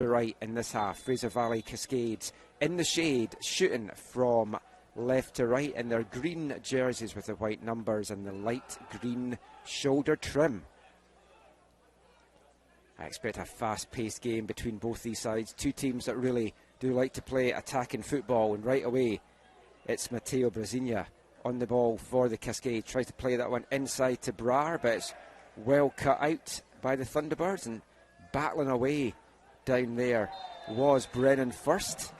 right in this half. Fraser Valley Cascades in the shade, shooting from left to right in their green jerseys with the white numbers and the light green shoulder trim. I expect a fast-paced game between both these sides. Two teams that really do like to play attacking football, and right away it's Matteo Brasinha on the ball for the Cascade. Tries to play that one inside to Brar, but it's well cut out by the Thunderbirds, and battling away down there was Brennan first.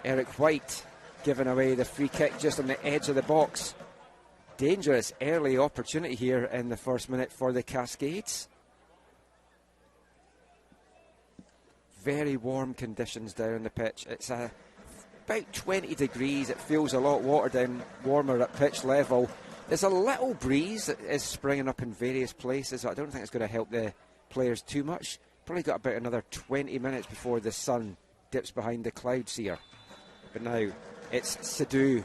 Eric White giving away the free kick just on the edge of the box. Dangerous early opportunity here in the first minute for the Cascades. Very warm conditions down the pitch. It's about 20 degrees. It feels a lot warmer at pitch level. There's a little breeze that is springing up in various places. I don't think it's going to help the players too much. Probably got about another 20 minutes before the sun dips behind the clouds here. But now it's Sidhu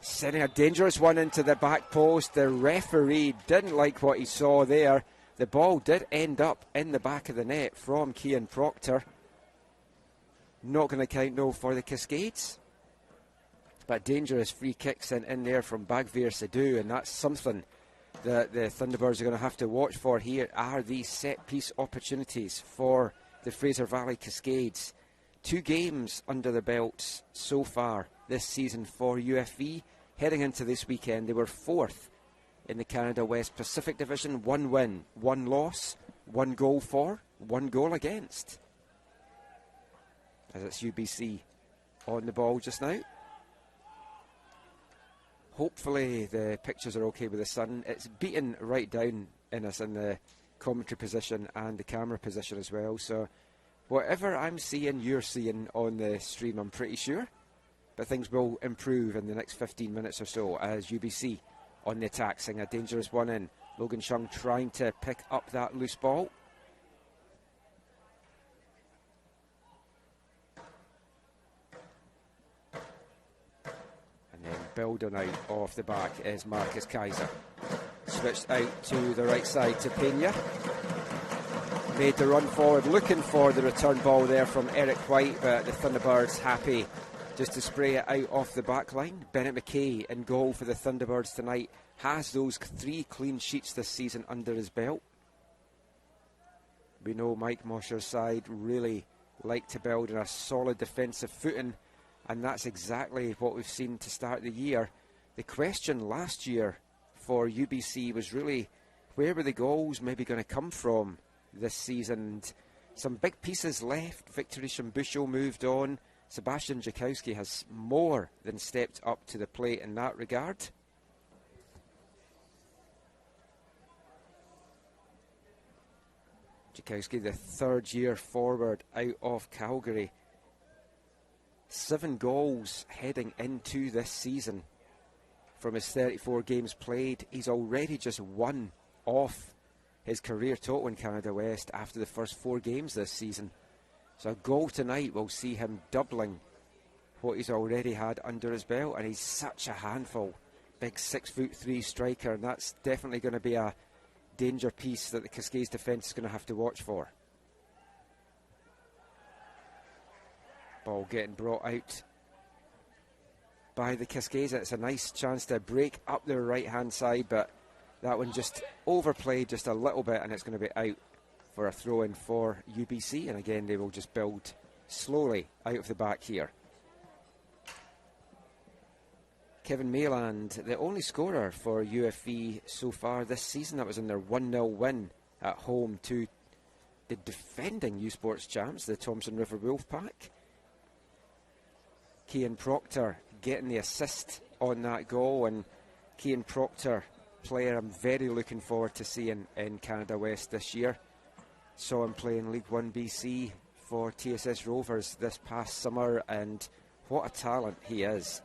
sending a dangerous one into the back post. The referee didn't like what he saw there. The ball did end up in the back of the net from Cian Proctor. Not going to count no for the Cascades. But dangerous free kick sent in there from Bagveer Sidhu, and that's something that the Thunderbirds are going to have to watch for here, are these set-piece opportunities for the Fraser Valley Cascades. 2 games under the belts so far this season for UFV. Heading into this weekend, they were 4th in the Canada West Pacific Division. 1 win, 1 loss, 1 goal for, 1 goal against. As it's UBC on the ball just now. Hopefully the pictures are okay with the sun. It's beaten right down in us in the commentary position and the camera position as well. So whatever I'm seeing, you're seeing on the stream, I'm pretty sure. But things will improve in the next 15 minutes or so as UBC on the attack, seeing a dangerous one in. Logan Chung trying to pick up that loose ball. And then building out off the back is Marcus Kaiser. Switched out to the right side to Pena. Made the run forward, looking for the return ball there from Eric White, but the Thunderbirds happy just to spray it out off the back line. Bennett McKay in goal for the Thunderbirds tonight. Has those 3 clean sheets this season under his belt. We know Mike Mosher's side really like to build in a solid defensive footing, and that's exactly what we've seen to start the year. The question last year for UBC was really, where were the goals maybe going to come from this season? And some big pieces left. Victory Shambusho moved on. Sebastian Jakowski has more than stepped up to the plate in that regard. Jakowski, the 3rd year forward out of Calgary. 7 goals heading into this season from his 34 games played. He's already just 1 off his career total in Canada West after the first 4 games this season. So a goal tonight will see him doubling what he's already had under his belt, and he's such a handful. Big 6'3" striker, and that's definitely going to be a danger piece that the Cascades defence is going to have to watch for. Ball getting brought out by the Cascades. It's a nice chance to break up their right hand side, but that one just overplayed just a little bit, and it's going to be out for a throw-in for UBC, and again they will just build slowly out of the back here. Kevin Mayland, the only scorer for UFV so far this season. That was in their 1-0 win at home to the defending U Sports champs, the Thompson River Wolfpack. Cian Proctor getting the assist on that goal, and Cian Proctor, player I'm very looking forward to seeing in Canada West this year. Saw him play in League 1 BC for TSS Rovers this past summer, and what a talent he is.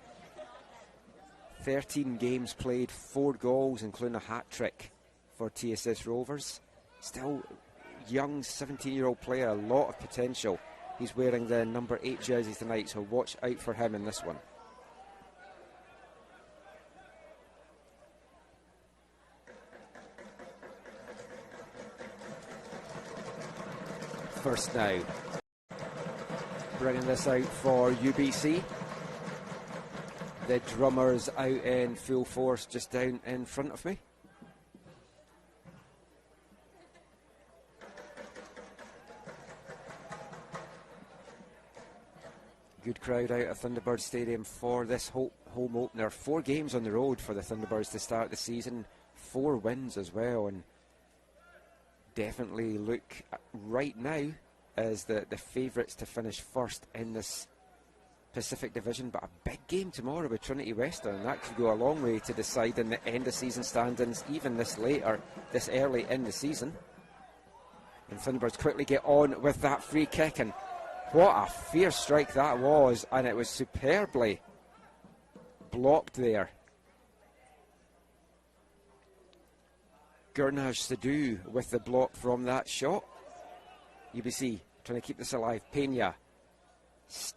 13 games played, 4 goals, including a hat-trick for TSS Rovers. Still young, 17-year-old player, a lot of potential. He's wearing the number 8 jersey tonight, so watch out for him in this one. first now. Bringing this out for UBC. The drummers out in full force just down in front of me. Good crowd out at Thunderbird Stadium for this home opener. 4 games on the road for the Thunderbirds to start the season. 4 wins as well, and definitely look right now as the favourites to finish first in this Pacific Division. But a big game tomorrow with Trinity Western, and that could go a long way to deciding the end of season standings even this early in the season. And Thunderbirds quickly get on with that free kick, and what a fierce strike that was, and it was superbly blocked there. Gurnaj Sadhu with the block from that shot. UBC trying to keep this alive. Pena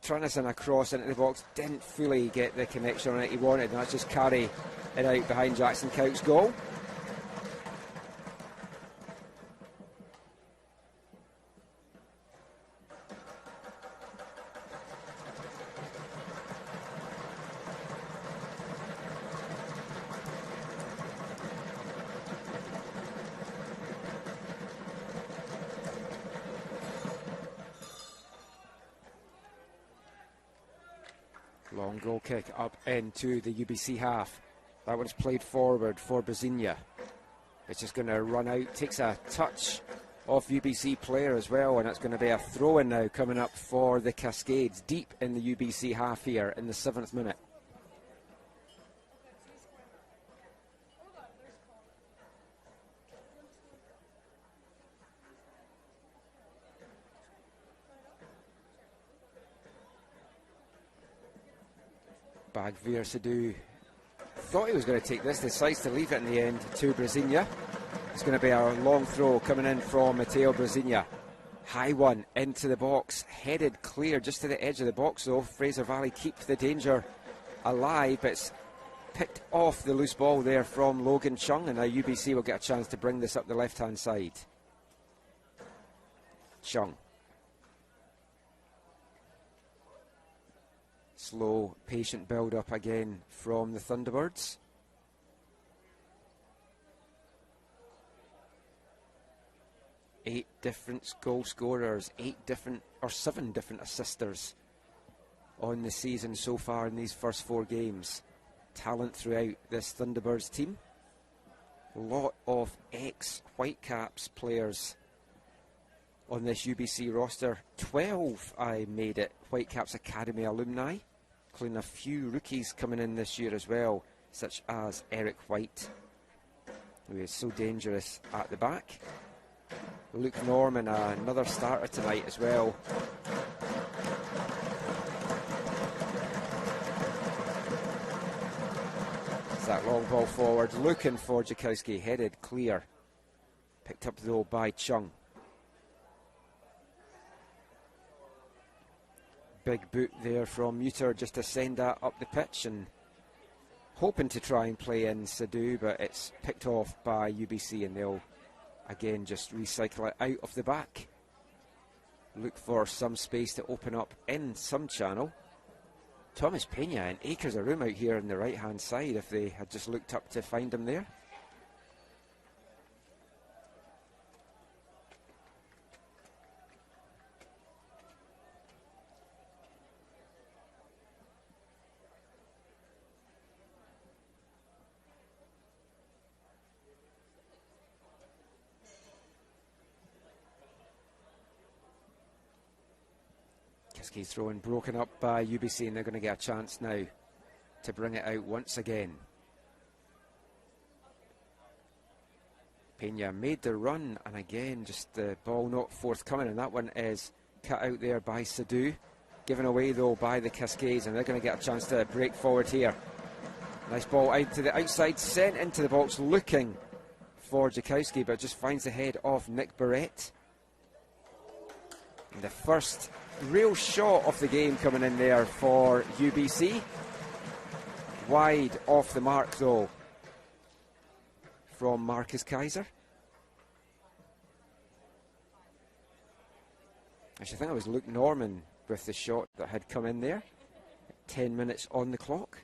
trying to send a cross into the box, didn't fully get the connection on it he wanted, and that's just carry it out behind Jackson Coutts' goal. Long goal kick up into the UBC half. That one's played forward for Brasilia. It's just going to run out, takes a touch off UBC player as well, and it's going to be a throw-in now coming up for the Cascades, deep in the UBC half here in the 7th minute. Bagveer Sadhu thought he was going to take this, decides to leave it in the end to Brasilia. It's going to be a long throw coming in from Matteo Brasilia. High one into the box, headed clear just to the edge of the box though. Fraser Valley keep the danger alive, but it's picked off the loose ball there from Logan Chung, and now UBC will get a chance to bring this up the left hand side. Chung. Slow, patient build-up again from the Thunderbirds. Eight different goal scorers, 7 different assisters on the season so far in these first 4 games. Talent throughout this Thunderbirds team. A lot of ex-Whitecaps players on this UBC roster. 12 I made it Whitecaps Academy alumni, including a few rookies coming in this year as well, such as Eric White, who is so dangerous at the back. Luke Norman, another starter tonight as well. It's that long ball forward, looking for Jakowski, headed clear. Picked up though by Chung. Big boot there from Muter just to send that up the pitch, and hoping to try and play in Sadhu, but it's picked off by UBC, and they'll again just recycle it out of the back. Look for some space to open up in some channel. Thomas Pena and acres of room out here on the right hand side if they had just looked up to find him there. He's throwing broken up by UBC, and they're going to get a chance now to bring it out once again. Pena made the run, and again just the ball not forthcoming, and that one is cut out there by Sadhu, given away though by the Cascades, and they're going to get a chance to break forward here. Nice ball out to the outside, sent into the box, looking for Jakowski, but just finds the head of Nick Barrett. And the first real shot of the game coming in there for UBC. Wide off the mark though from Marcus Kaiser. Actually, I think it was Luke Norman with the shot that had come in there. 10 minutes on the clock.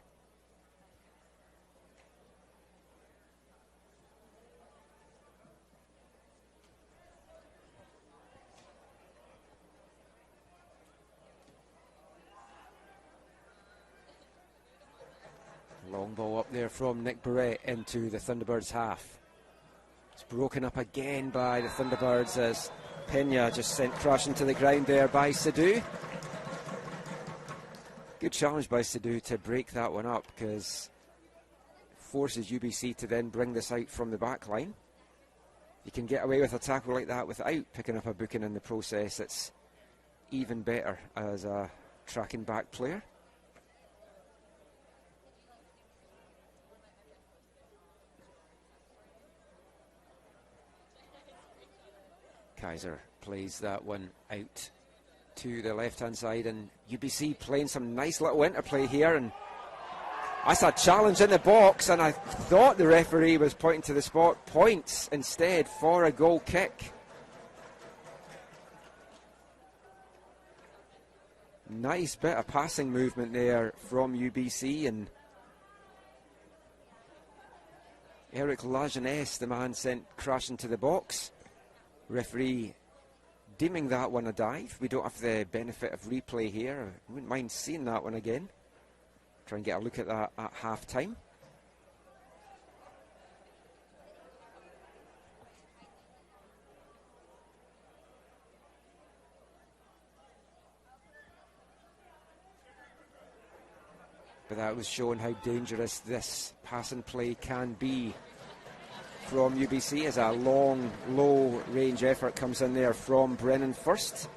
Long ball up there from Nick Barrett into the Thunderbirds' half. It's broken up again by the Thunderbirds as Pena just sent crashing to the ground there by Sidhu. Good challenge by Sidhu to break that one up, because it forces UBC to then bring this out from the back line. You can get away with a tackle like that without picking up a booking in the process. It's even better as a tracking back player. Kaiser plays that one out to the left-hand side, and UBC playing some nice little interplay here, and that's a challenge in the box, and I thought the referee was pointing to the spot. Points instead for a goal kick. Nice bit of passing movement there from UBC, and Eric Lajeunesse, the man sent crashing to the box. Referee deeming that one a dive. We don't have the benefit of replay here. I wouldn't mind seeing that one again. Try and get a look at that at half time. But that was showing how dangerous this pass and play can be from UBC, as a long, low-range effort comes in there from Brennan first.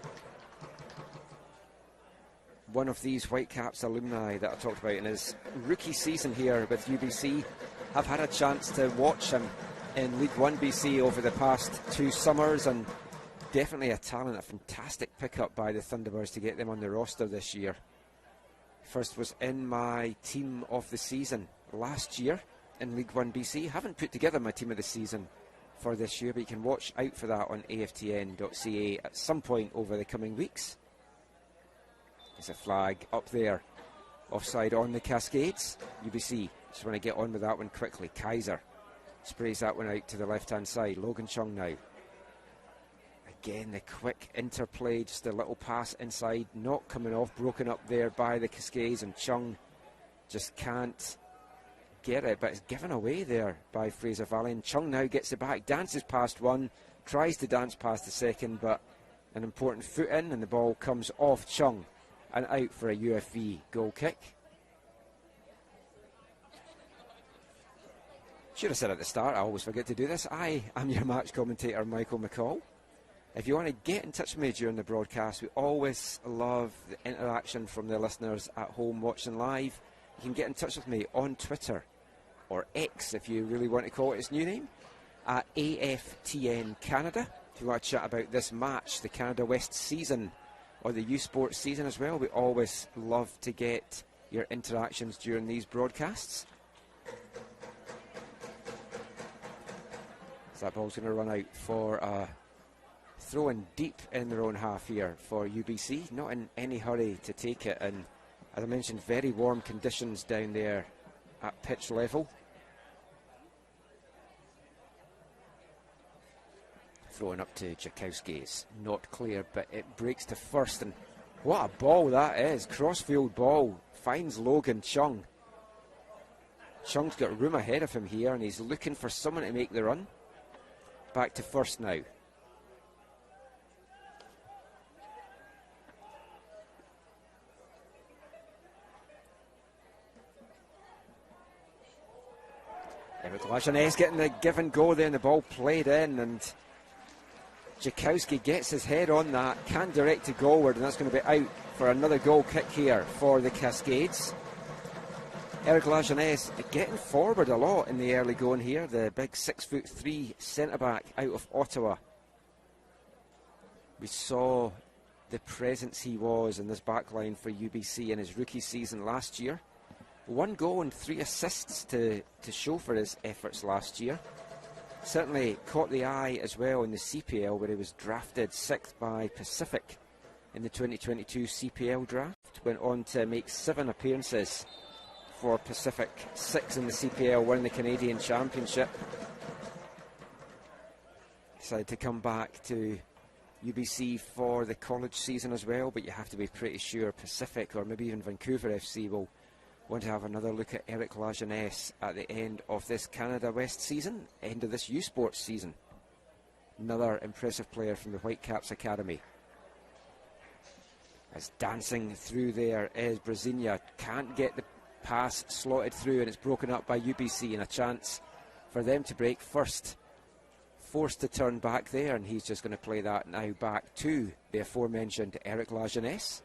One of these Whitecaps alumni that I talked about in his rookie season here with UBC. I've had a chance to watch him in League 1 BC over the past 2 summers, and definitely a talent, a fantastic pickup by the Thunderbirds to get them on the roster this year. First was in my team of the season last year in League 1 BC. Haven't put together my team of the season for this year, but you can watch out for that on aftn.ca at some point over the coming weeks. There's a flag up there, offside on the Cascades. UBC just want to get on with that one quickly. Kaiser sprays that one out to the left hand side. Logan Chung now. Again, the quick interplay, just a little pass inside, not coming off, broken up there by the Cascades, and Chung just can't get it, but it's given away there by Fraser Valley. And Chung now gets it back, dances past one, tries to dance past the second, but an important foot in, and the ball comes off Chung and out for a UFV goal kick. Should have said at the start, I always forget to do this, I am your match commentator, Michael McCall. If you want to get in touch with me during the broadcast, we always love the interaction from the listeners at home watching live. You can get in touch with me on Twitter, or X if you really want to call it its new name, at AFTN Canada. If you want to chat about this match, the Canada West season, or the U Sports season as well, we always love to get your interactions during these broadcasts. So that ball's going to run out for a throw-in deep in their own half here for UBC. Not in any hurry to take it, and as I mentioned, very warm conditions down there at pitch level. Throwing up to Jakowski, it's not clear, but it breaks to first, and what a ball that is. Crossfield ball, finds Logan Chung. Chung's got room ahead of him here, and he's looking for someone to make the run. Back to first now. Eric Lajeunesse getting the give and go there, and the ball played in, and Jakowski gets his head on that, can direct it goalward, and that's going to be out for another goal kick here for the Cascades. Eric Lajeunesse getting forward a lot in the early going here, the big 6'3" centre-back out of Ottawa. We saw the presence he was in this back line for UBC in his rookie season last year. 1 goal and 3 assists to show for his efforts last year. Certainly caught the eye as well in the CPL, where he was drafted 6th by Pacific in the 2022 CPL draft. Went on to make 7 appearances for Pacific, 6 in the CPL, 1 in the Canadian Championship. Decided to come back to UBC for the college season as well, but you have to be pretty sure Pacific or maybe even Vancouver FC will want to have another look at Eric Lajeunesse at the end of this Canada West season, end of this U Sports season. Another impressive player from the Whitecaps Academy. As dancing through there is Brasilia, can't get the pass slotted through, and it's broken up by UBC, and a chance for them to break first. Forced to turn back there, and he's just going to play that now back to the aforementioned Eric Lajeunesse.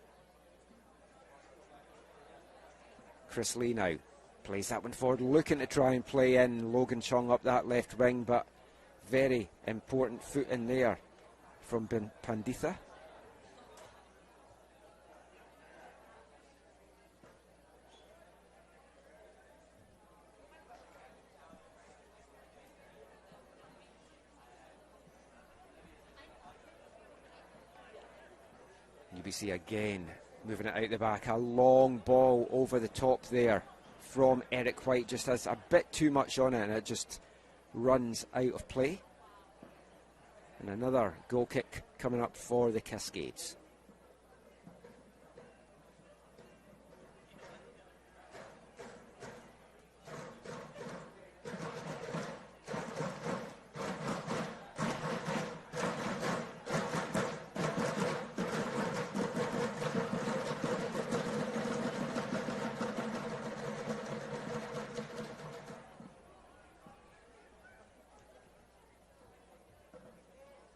Chris Lee now plays that one forward, looking to try and play in Logan Chung up that left wing, but very important foot in there from Panditha. UBC again moving it out the back, a long ball over the top there from Eric White, just has a bit too much on it and it just runs out of play. And another goal kick coming up for the Cascades.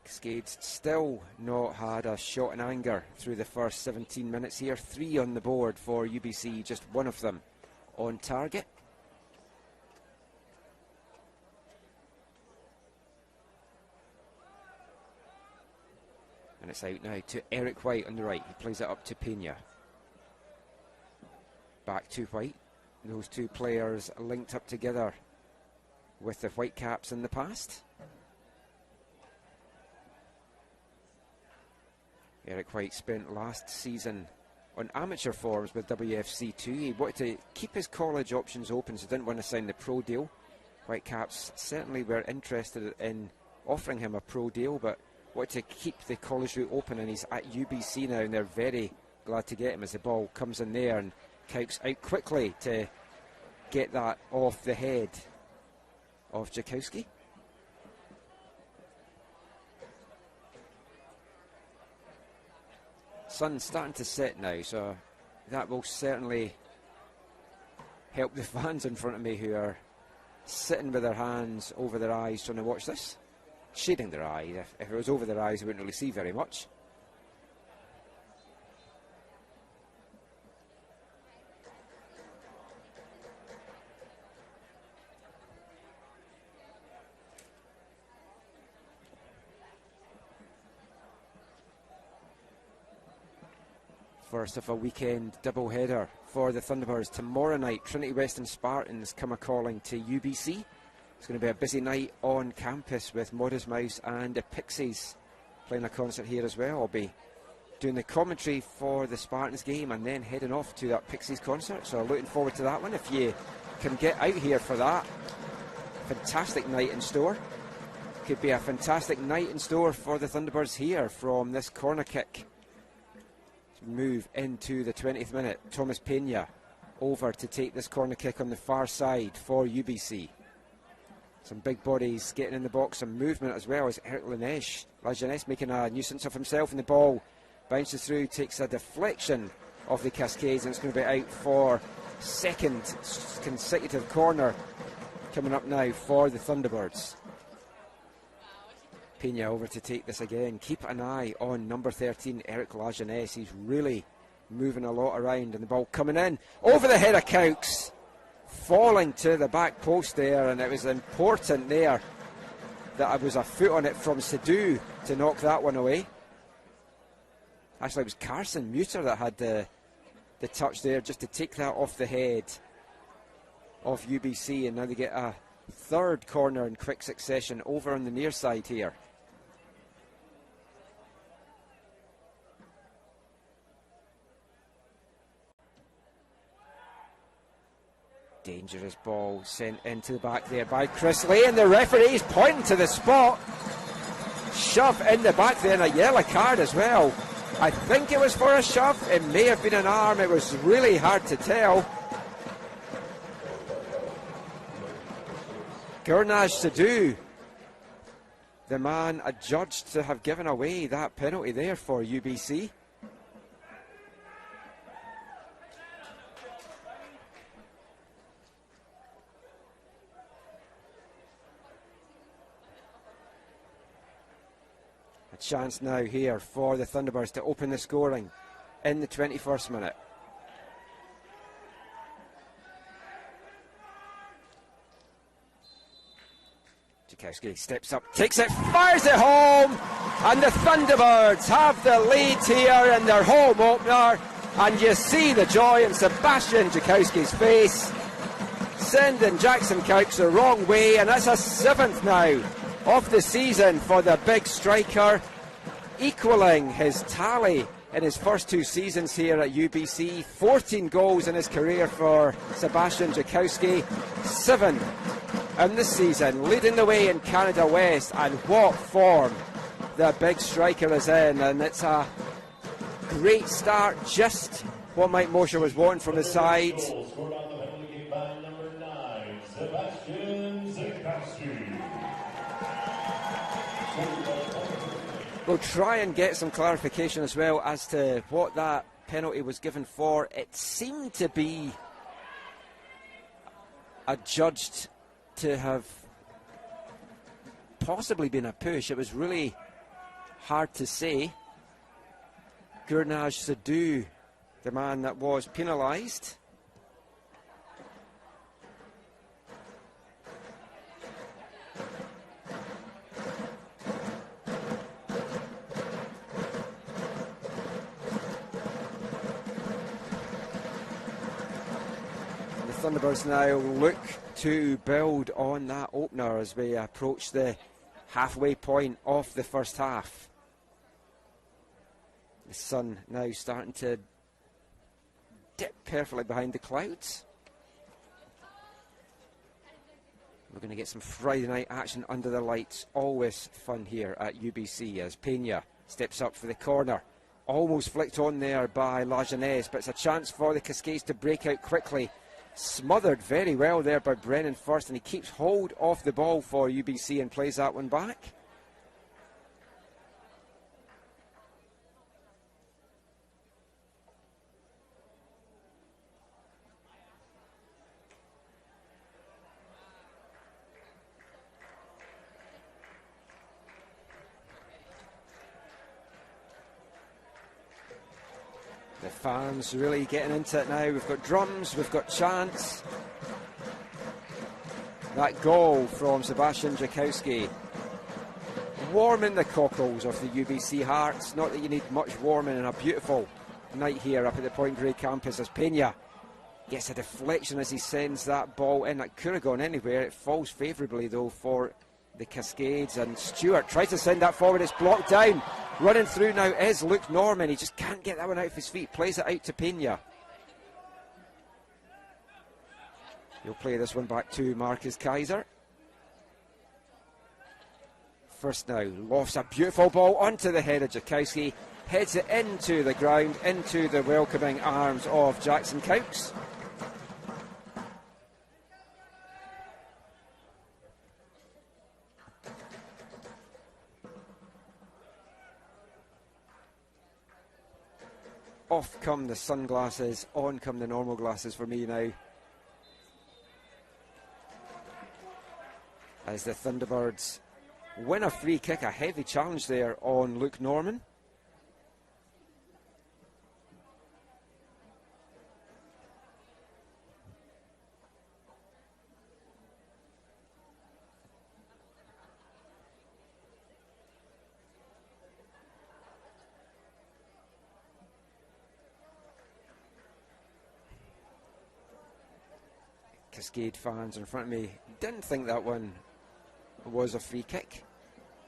Cascades still not had a shot in anger through the first 17 minutes here. 3 on the board for UBC, just 1 of them on target. And it's out now to Eric White on the right. He plays it up to Pena. Back to White. Those 2 players linked up together with the Whitecaps in the past. Eric White spent last season on amateur forms with WFC2. He wanted to keep his college options open, so didn't want to sign the pro deal. Whitecaps certainly were interested in offering him a pro deal, but wanted to keep the college route open, and he's at UBC now, and they're very glad to get him as the ball comes in there, and Kouks out quickly to get that off the head of Jakowski. Sun's starting to set now, so that will certainly help the fans in front of me who are sitting with their hands over their eyes trying to watch this. Shading their eye. If it was over their eyes, they wouldn't really see very much. First of a weekend double-header for the Thunderbirds. Tomorrow night, Trinity Western Spartans come a-calling to UBC. It's going to be a busy night on campus with Modest Mouse and the Pixies playing a concert here as well. I'll be doing the commentary for the Spartans game and then heading off to that Pixies concert. So looking forward to that one if you can get out here for that. Fantastic night in store. Could be a fantastic night in store for the Thunderbirds here from this corner kick. Move into the 20th minute. Thomas Pena over to take this corner kick on the far side for UBC. Some big bodies getting in the box, some movement as well as Eric Lajeunesse making a nuisance of himself, and the ball bounces through, takes a deflection of the Cascades, and it's going to be out for second consecutive corner coming up now for the Thunderbirds. Pena over to take this again. Keep an eye on number 13, Eric Lajeunesse. He's really moving a lot around, and the ball coming in over the head of Kouks, falling to the back post there, and it was important there that I was a foot on it from Sidhu to knock that one away. Actually, it was Carson Muter that had the touch there just to take that off the head of UBC, and now they get a third corner in quick succession over on the near side here. Dangerous ball sent into the back there by Chris Lee, and the referee's pointing to the spot. Shove in the back there, and a yellow card as well. I think it was for a shove. It may have been an arm. It was really hard to tell. Gurnaj Sadhu, the man adjudged to have given away that penalty there for UBC. A chance now here for the Thunderbirds to open the scoring in the 21st minute. Jakowski steps up, takes it, fires it home, and the Thunderbirds have the lead here in their home opener, and you see the joy in Sebastian Jakowski's face, sending Jackson Cokes the wrong way, and that's a 7th now of the season for the big striker, equalling his tally in his first 2 seasons here at UBC. 14 goals in his career for Sebastian Jakowski, 7 in this season, leading the way in Canada West, and what form the big striker is in, and it's a great start, just what Mike Mosher was wanting from his side. We'll try and get some clarification as well as to what that penalty was given for. It seemed to be adjudged to have possibly been a push. It was really hard to say. Gurnaj Sadhu, the man that was penalised. The Thunderbirds now look to build on that opener as we approach the halfway point of the first half. The sun now starting to dip perfectly behind the clouds. We're going to get some Friday night action under the lights. Always fun here at UBC as Pena steps up for the corner. Almost flicked on there by Lajeunesse, but it's a chance for the Cascades to break out quickly. Smothered very well there by Brennan first, and he keeps hold of the ball for UBC and plays that one back. The fans really getting into it now. We've got drums, we've got chants. That goal from Sebastian Jakowski, warming the cockles of the UBC hearts. Not that you need much warming in a beautiful night here up at the Point Grey campus, as Pena gets a deflection as he sends that ball in. That could have gone anywhere. It falls favourably though for the Cascades, and Stewart tries to send that forward. It's blocked down. Running through now is Luke Norman. He just can't get that one out of his feet. Plays it out to Pena. He'll play this one back to Marcus Kaiser. First now, lofts a beautiful ball onto the head of Jakowski. Heads it into the ground, into the welcoming arms of Jackson Cokes. Off come the sunglasses, on come the normal glasses for me now. As the Thunderbirds win a free kick, a heavy challenge there on Luke Norman. Cascade fans in front of me didn't think that one was a free kick.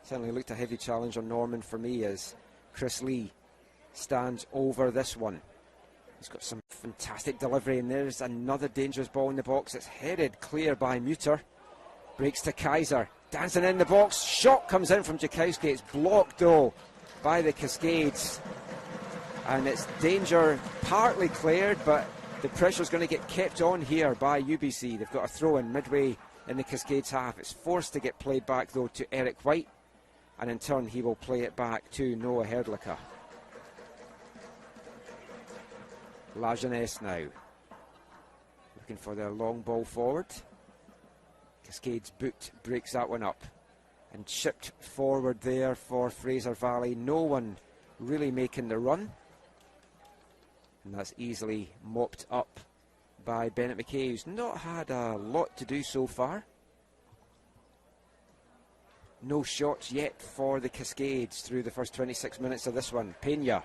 Certainly looked a heavy challenge on Norman for me as Chris Lee stands over this one. He's got some fantastic delivery, and there's another dangerous ball in the box. It's headed clear by Muter. Breaks to Kaiser. Dancing in the box. Shot comes in from Jakowski. It's blocked, though, by the Cascades. And it's danger partly cleared, but the pressure's going to get kept on here by UBC. They've got a throw in midway in the Cascades half. It's forced to get played back, though, to Eric White. And in turn, he will play it back to Noah Herdlicka. La Jeunesse now. Looking for their long ball forward. Cascades boot breaks that one up. And chipped forward there for Fraser Valley. No one really making the run. And that's easily mopped up by Bennett McKay, who's not had a lot to do so far. No shots yet for the Cascades through the first 26 minutes of this one. Pena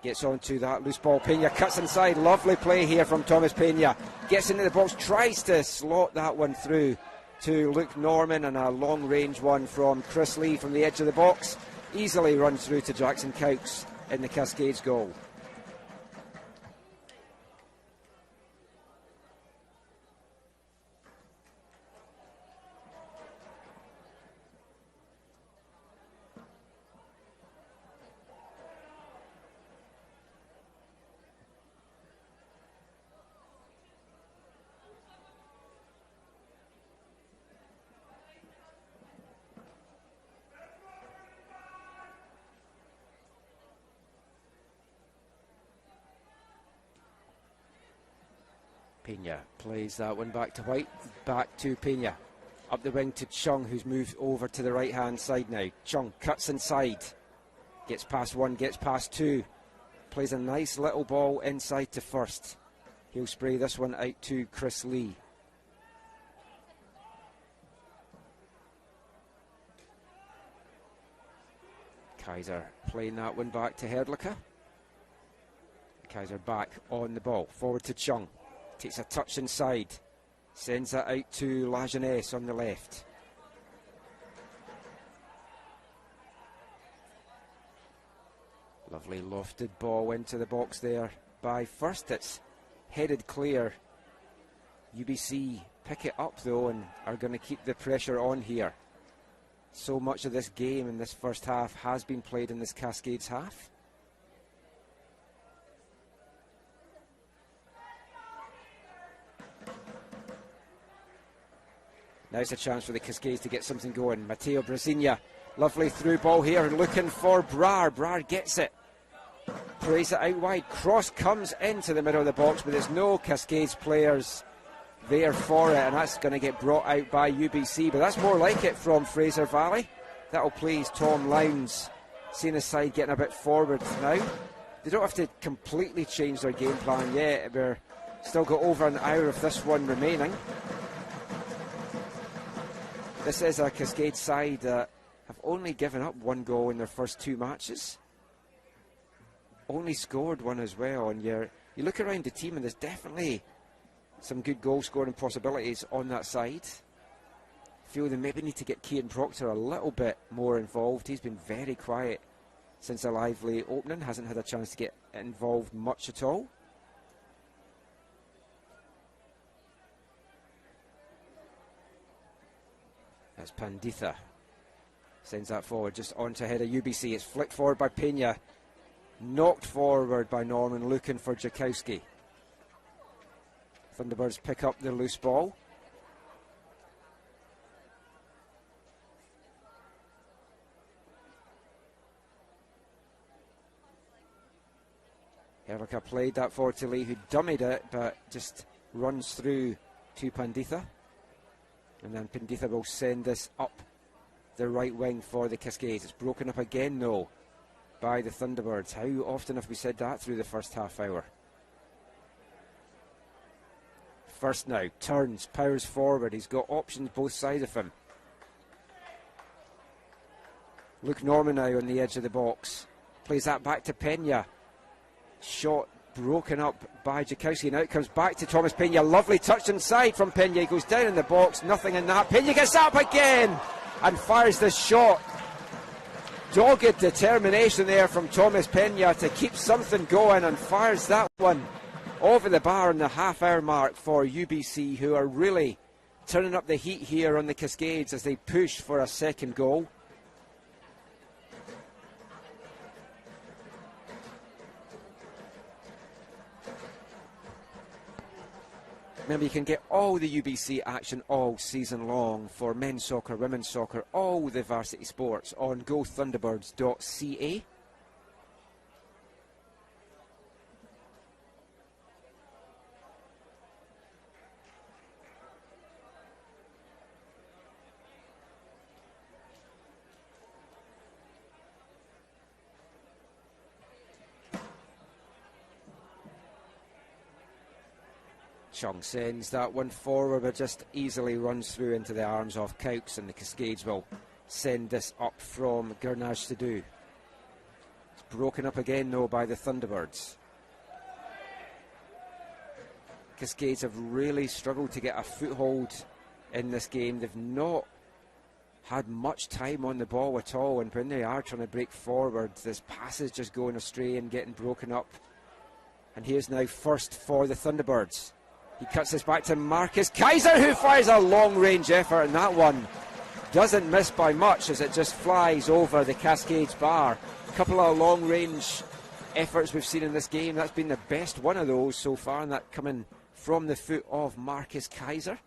gets onto that loose ball. Pena cuts inside. Lovely play here from Thomas Pena. Gets into the box, tries to slot that one through to Luke Norman, and a long range one from Chris Lee from the edge of the box. Easily runs through to Jackson Cowkes in the Cascades goal. Pena plays that one back to White, back to Pena. Up the wing to Chung, who's moved over to the right hand side now. Chung cuts inside, gets past one, gets past two, plays a nice little ball inside to first. He'll spray this one out to Chris Lee. Kaiser playing that one back to Herdlicka. Kaiser back on the ball, forward to Chung. Takes a touch inside, sends that out to La Jeunesse on the left. Lovely lofted ball into the box there by First. It's headed clear. UBC pick it up though and are going to keep the pressure on here. So much of this game in this first half has been played in this Cascades half. Now's a chance for the Cascades to get something going. Matteo Brasinha, lovely through ball here, looking for Brar. Brar gets it, plays it out wide. Cross comes into the middle of the box, but there's no Cascades players there for it, and that's going to get brought out by UBC. But that's more like it from Fraser Valley. That'll please Tom Lowndes, seeing his side getting a bit forward now. They don't have to completely change their game plan yet. We're still got over an hour of this one remaining. This is a Cascade side that have only given up one goal in their first two matches. Only scored one as well. And you look around the team and there's definitely some good goal scoring possibilities on that side. Feel they maybe need to get Cian Proctor a little bit more involved. He's been very quiet since a lively opening. Hasn't had a chance to get involved much at all. That's Panditha. Sends that forward just onto head of UBC. It's flicked forward by Pena. Knocked forward by Norman, looking for Jakowski. Thunderbirds pick up the loose ball. Herdlicka played that forward to Lee, who dummied it, but just runs through to Panditha. And then Panditha will send this up the right wing for the Cascades. It's broken up again, though, by the Thunderbirds. How often have we said that through the first half hour? First now, turns, powers forward. He's got options both sides of him. Luke Norman now on the edge of the box. Plays that back to Pena. Shot broken up by Jakowski. Now it comes back to Thomas Pena. Lovely touch inside from Pena. He goes down in the box. Nothing in that. Pena gets up again and fires this shot. Dogged determination there from Thomas Pena to keep something going, and fires that one over the bar on the half-hour mark for UBC, who are really turning up the heat here on the Cascades as they push for a second goal. Remember, you can get all the UBC action all season long for men's soccer, women's soccer, all the varsity sports on gothunderbirds.ca. Chung sends that one forward, but just easily runs through into the arms of Cowkes, and the Cascades will send this up from Gurnage Sidhu. It's broken up again though by the Thunderbirds. Cascades have really struggled to get a foothold in this game. They've not had much time on the ball at all, and when they are trying to break forward, this pass is just going astray and getting broken up. And here's now first for the Thunderbirds. He cuts this back to Marcus Kaiser, who fires a long-range effort, and that one doesn't miss by much as it just flies over the Cascades bar. A couple of long-range efforts we've seen in this game. That's been the best one of those so far, and that coming from the foot of Marcus Kaiser.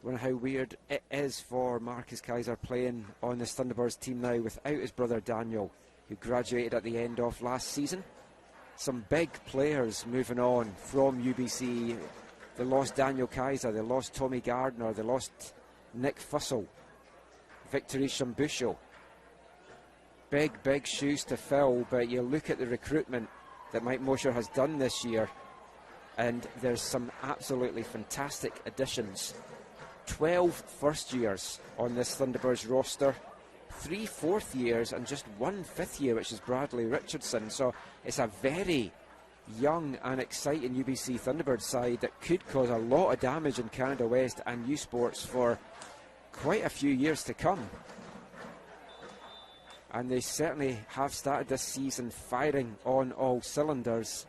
Wonder how weird it is for Marcus Kaiser playing on this Thunderbirds team now without his brother Daniel, who graduated at the end of last season. Some big players moving on from UBC. They lost Daniel Kaiser, they lost Tommy Gardner, they lost Nick Fussell, Victory Shambushel. Big shoes to fill, but you look at the recruitment that Mike Mosher has done this year, and there's some absolutely fantastic additions. 12 first years on this Thunderbirds roster, 3 fourth years and just 1 fifth year, which is Bradley Richardson. So it's a very young and exciting UBC Thunderbird side that could cause a lot of damage in Canada West and U Sports for quite a few years to come. And they certainly have started this season firing on all cylinders.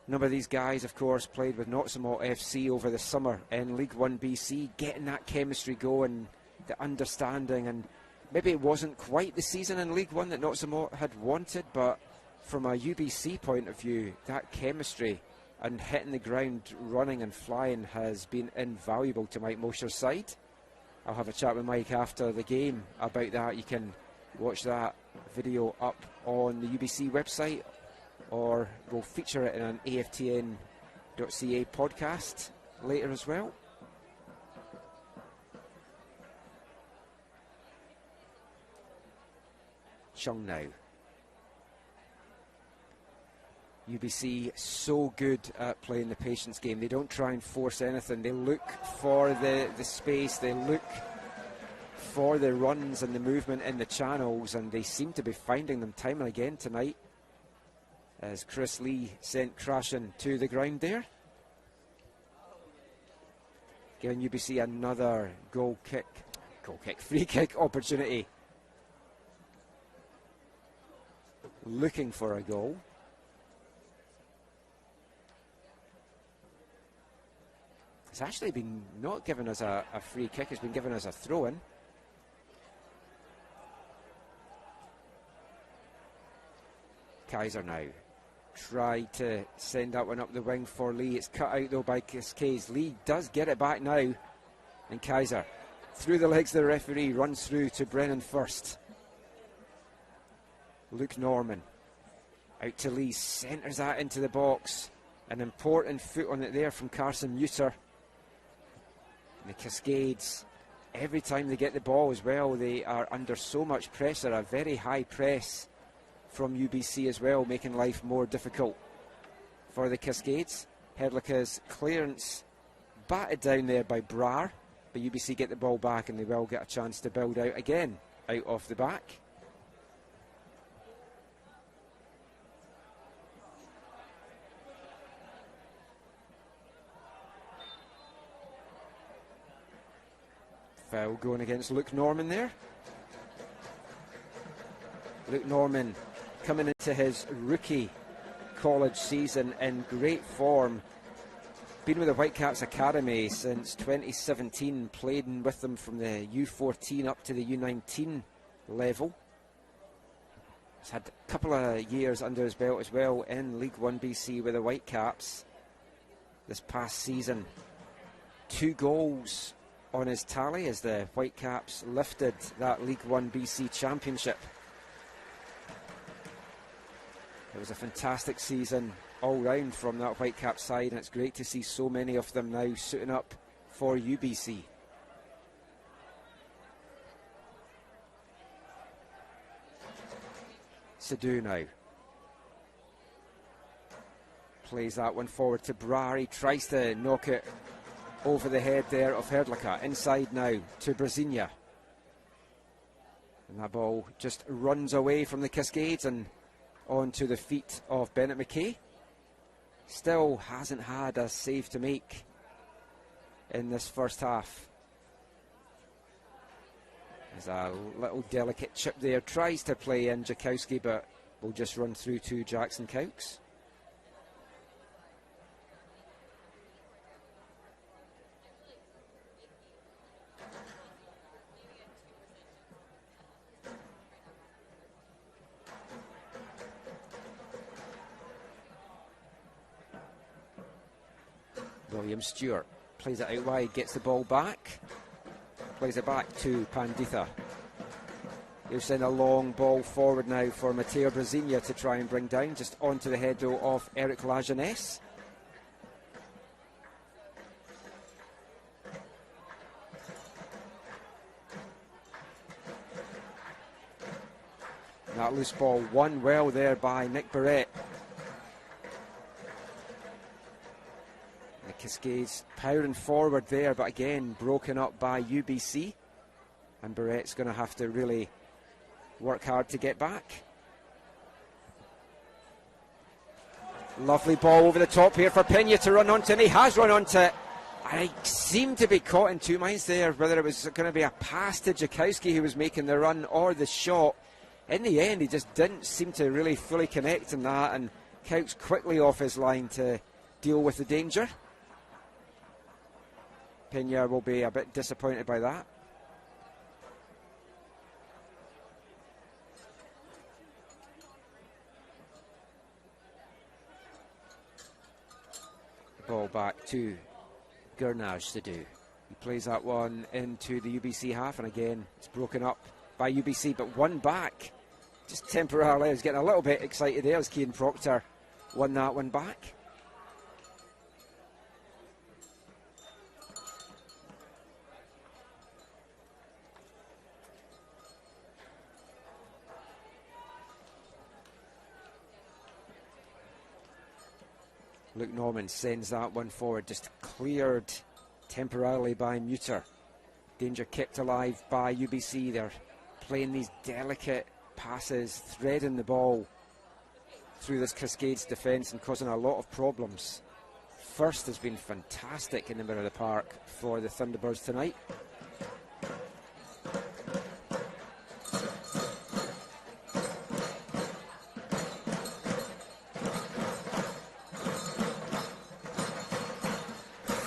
A number of these guys, of course, played with Notsamot FC over the summer in League 1 BC, getting that chemistry going, the understanding, and maybe it wasn't quite the season in League 1 that Notsamot had wanted, but from a UBC point of view, that chemistry and hitting the ground running and flying has been invaluable to Mike Mosher's side. I'll have a chat with Mike after the game about that. You can watch that video up on the UBC website, or we'll feature it in an AFTN.ca podcast later as well. Chung now. UBC so good at playing the patience game. They don't try and force anything. They look for the space. They look for the runs and the movement in the channels, and they seem to be finding them time and again tonight, as Chris Lee sent crashing to the ground there, giving UBC another free kick opportunity. Looking for a goal. It's actually been not given us a free kick, it's been given us a throw-in. Kaiser now tried to send that one up the wing for Lee. It's cut out though by Cascades. Lee does get it back now, and Kaiser through the legs of the referee runs through to Brennan first. Luke Norman out to Lee, centres that into the box. An important foot on it there from Carson Muter. And the Cascades, every time they get the ball as well, they are under so much pressure, a very high press from UBC as well, making life more difficult for the Cascades. Herlica's clearance batted down there by Brar, but UBC get the ball back and they will get a chance to build out again out of the back. Foul going against Luke Norman there. Luke Norman coming into his rookie college season in great form. Been with the Whitecaps Academy since 2017, playing with them from the U14 up to the U19 level. He's had a couple of years under his belt as well in League One BC with the Whitecaps this past season. 2 goals on his tally as the Whitecaps lifted that League One BC championship. It was a fantastic season all round from that Whitecaps side, and it's great to see so many of them now suiting up for UBC. Sadu now plays that one forward to Brar. He tries to knock it over the head there of Herdlicka. Inside now to Brasinia. And that ball just runs away from the Cascades and onto the feet of Bennett McKay. Still hasn't had a save to make in this first half. There's a little delicate chip there. Tries to play in Jakowski, but will just run through to Jackson Cowkes. William Stewart plays it out wide, gets the ball back, plays it back to Panditha. He'll send a long ball forward now for Matteo Brasinia to try and bring down, just onto the head though of Eric Lajeunesse. That loose ball won well there by Nick Barrett. Cascades powering forward there, but again broken up by UBC, and Barrett's going to have to really work hard to get back. Lovely ball over the top here for Pena to run onto, and he has run onto it. I seem to be caught in two minds there whether it was going to be a pass to Jakowski who was making the run or the shot. In the end, he just didn't seem to really fully connect in that, and Cowkes quickly off his line to deal with the danger. Pena will be a bit disappointed by that. Ball back to Gurnage to do. He plays that one into the UBC half, and again it's broken up by UBC, but one back just temporarily. I was getting a little bit excited there as Cian Proctor won that one back. Luke Norman sends that one forward, just cleared temporarily by Muter. Danger kept alive by UBC. They're playing these delicate passes, threading the ball through this Cascades defence and causing a lot of problems. First has been fantastic in the middle of the park for the Thunderbirds tonight.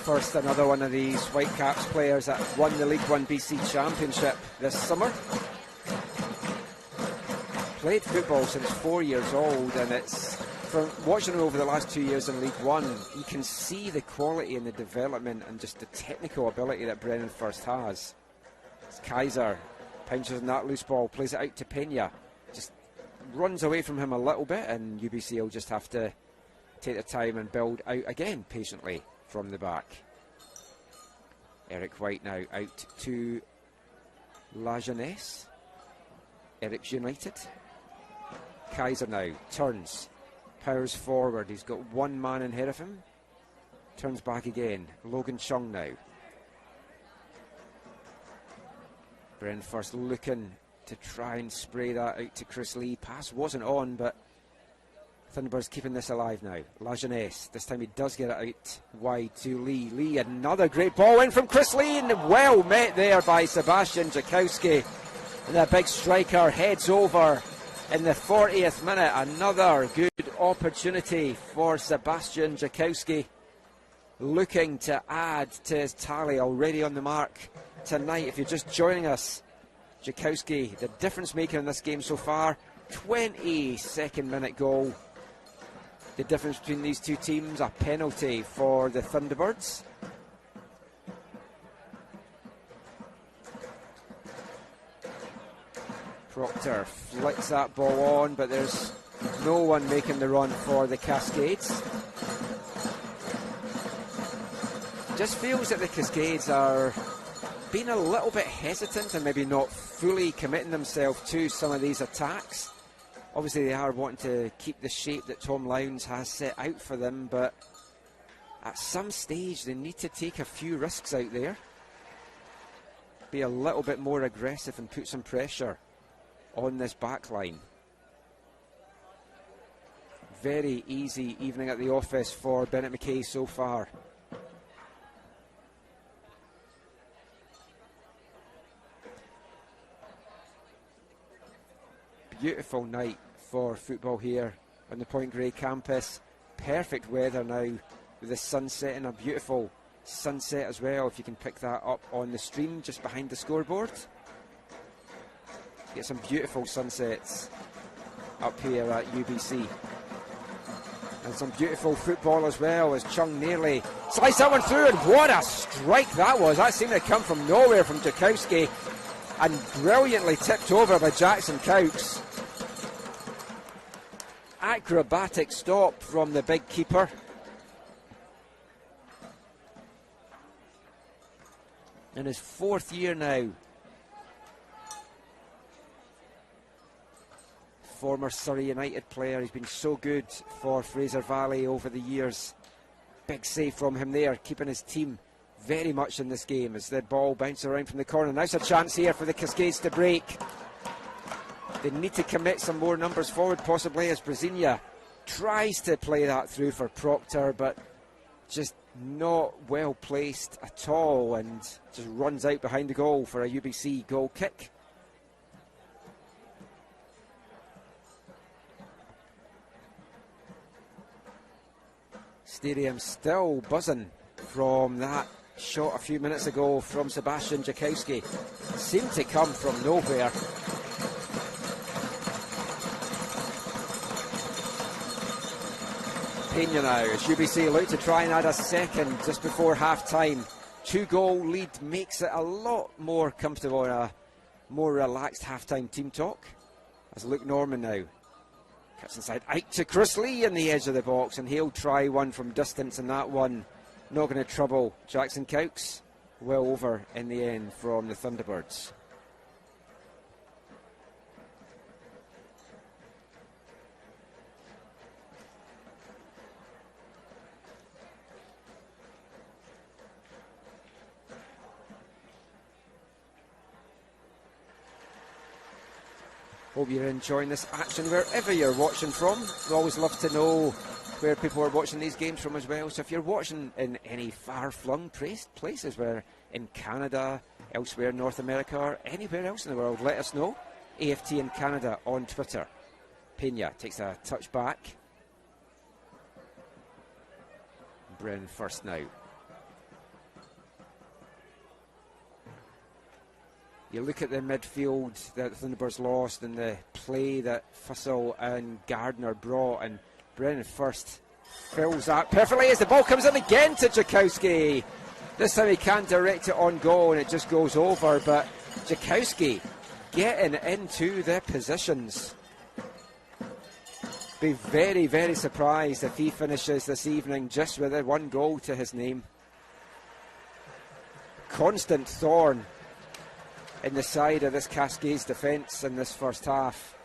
First, another one of these Whitecaps players that won the League One BC Championship this summer. Played football since 4 years old, and it's from watching him over the last 2 years in League One, you can see the quality and the development and just the technical ability that Brennan First has. It's Kaiser pinches on that loose ball, plays it out to Pena, just runs away from him a little bit, and UBC will just have to take their time and build out again patiently from the back. Eric White now out to Lajeunesse. Eric's United. Kaiser now turns, powers forward. He's got one man ahead of him. Turns back again. Logan Chung now. Bren First looking to try and spray that out to Chris Lee. Pass wasn't on, but Thunderbirds keeping this alive now. Lajeunesse, this time he does get it out wide to Lee. Lee, another great ball in from Chris Lee, and well met there by Sebastian Jakowski. And that big striker heads over in the 40th minute. Another good opportunity for Sebastian Jakowski, looking to add to his tally already on the mark tonight. If you're just joining us, Jakowski, the difference maker in this game so far. 22nd minute goal. The difference between these two teams, a penalty for the Thunderbirds. Proctor flicks that ball on, but there's no one making the run for the Cascades. Just feels that the Cascades are being a little bit hesitant and maybe not fully committing themselves to some of these attacks. Obviously they are wanting to keep the shape that Tom Lowndes has set out for them, but at some stage they need to take a few risks out there. Be a little bit more aggressive and put some pressure on this back line. Very easy evening at the office for Bennett McKay so far. Beautiful night for football here on the Point Grey campus. Perfect weather now with the sun setting, a beautiful sunset as well, if you can pick that up on the stream just behind the scoreboard. Get some beautiful sunsets up here at UBC. And some beautiful football as well, as Chung nearly sliced that one through, and what a strike that was. That seemed to come from nowhere from Jakowski and brilliantly tipped over by Jackson Coukes. Acrobatic stop from the big keeper. In his 4th year now. Former Surrey United player, he's been so good for Fraser Valley over the years. Big save from him there, keeping his team very much in this game as the ball bounces around from the corner. Now's a chance here for the Cascades to break. They need to commit some more numbers forward, possibly, as Brasilia tries to play that through for Proctor, but just not well placed at all, and just runs out behind the goal for a UBC goal kick. Stadium still buzzing from that shot a few minutes ago from Sebastian Jakowski. Seemed to come from nowhere. Pena now, as UBC look to try and add a second just before half-time. 2-goal lead makes it a lot more comfortable and a more relaxed half-time team talk. As Luke Norman now cuts inside out to Chris Lee in the edge of the box, and he'll try one from distance, and that one not going to trouble Jackson Coukes. Well over in the end from the Thunderbirds. Hope you're enjoying this action wherever you're watching from. We always love to know where people are watching these games from as well. So if you're watching in any far-flung places, where in Canada, elsewhere in North America, or anywhere else in the world, let us know. AFT in Canada on Twitter. Pena takes a touch back. Brennan first now. You look at the midfield that the Thunderbirds lost and the play that Fussell and Gardner brought, and Brennan first fills that perfectly as the ball comes in again to Jakowski. This time he can't direct it on goal and it just goes over, but Jakowski getting into their positions. Be very, very surprised if he finishes this evening just with a 1 goal to his name. Constant thorn in the side of this Cascades defence in this first half.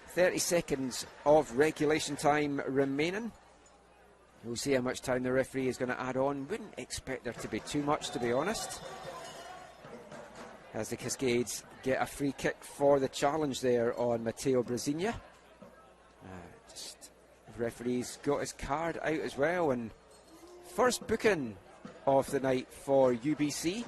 30 seconds of regulation time remaining. We'll see how much time the referee is going to add on. Wouldn't expect there to be too much, to be honest, as the Cascades get a free kick for the challenge there on Matteo Brasilia. The referee's got his card out as well, and first booking of the night for UBC.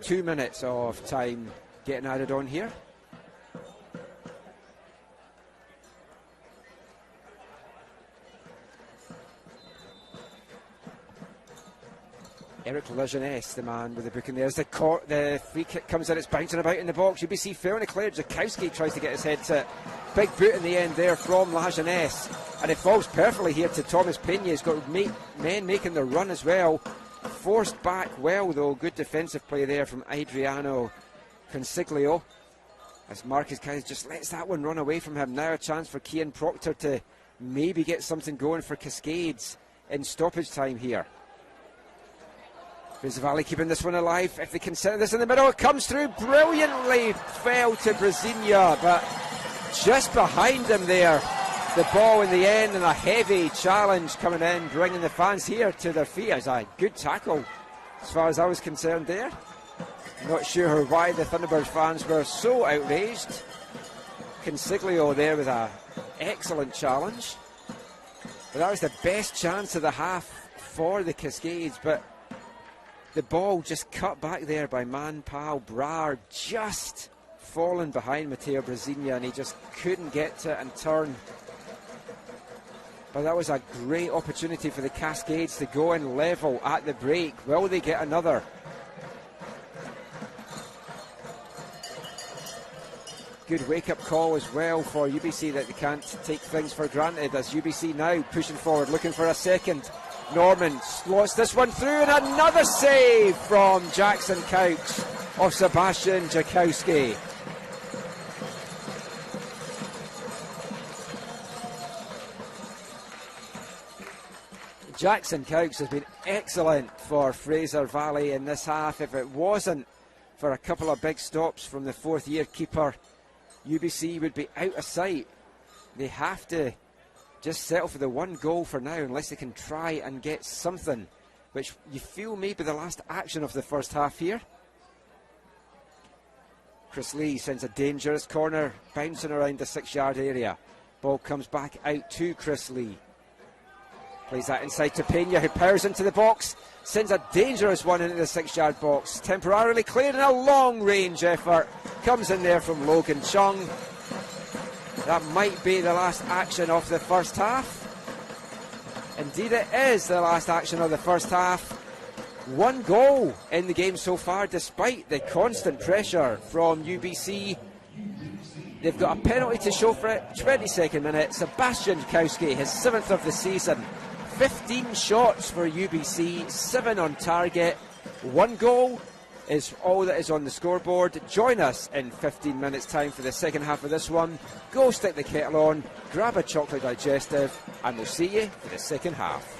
2 minutes of time getting added on here. Eric Lejeunesse, the man with the booking. There's the free kick comes in, it's bouncing about in the box. UBC failing to clear. Jakowski tries to get his head to it. Big boot in the end there from Lejeunesse. And it falls perfectly here to Thomas Pena. He's got men making the run as well. Forced back well, though. Good defensive play there from Adriano Consiglio. As Marcus Kais just lets that one run away from him. Now a chance for Cian Proctor to maybe get something going for Cascades in stoppage time here. Fraser Valley keeping this one alive. If they consider this in the middle, it comes through brilliantly. Fell to Brasilia, but just behind him there. The ball in the end, and a heavy challenge coming in, bringing the fans here to their feet. As a good tackle as far as I was concerned there. Not sure why the Thunderbird fans were so outraged. Consiglio there with an excellent challenge. But that was the best chance of the half for the Cascades, but the ball just cut back there by man pal Brar, just fallen behind Matteo Brasilia, and he just couldn't get to it and turn. But that was a great opportunity for the Cascades to go in level at the break. Will they get another? Good wake-up call as well for UBC, that they can't take things for granted, as UBC now pushing forward, looking for a second. Norman slots this one through, and another save from Jackson Couch of Sebastian Jakowski. Jackson Couch has been excellent for Fraser Valley in this half. If it wasn't for a couple of big stops from the fourth-year keeper, UBC would be out of sight. They have to just settle for the one goal for now, unless they can try and get something, which you feel may be the last action of the first half here. Chris Lee sends a dangerous corner, bouncing around the 6-yard area. Ball comes back out to Chris Lee. Plays that inside to Pena, who powers into the box, sends a dangerous one into the 6-yard box. Temporarily cleared, and a long-range effort comes in there from Logan Chung. That might be the last action of the first half. Indeed it is the last action of the first half. One goal in the game so far, despite the constant pressure from UBC. They've got a penalty to show for it. 22nd minute, Sebastian Jakowski, his 7th of the season. 15 shots for UBC, 7 on target. One goal is all that is on the scoreboard. Join us in 15 minutes time for the second half of this one. Go stick the kettle on, grab a chocolate digestive, and we'll see you for the second half.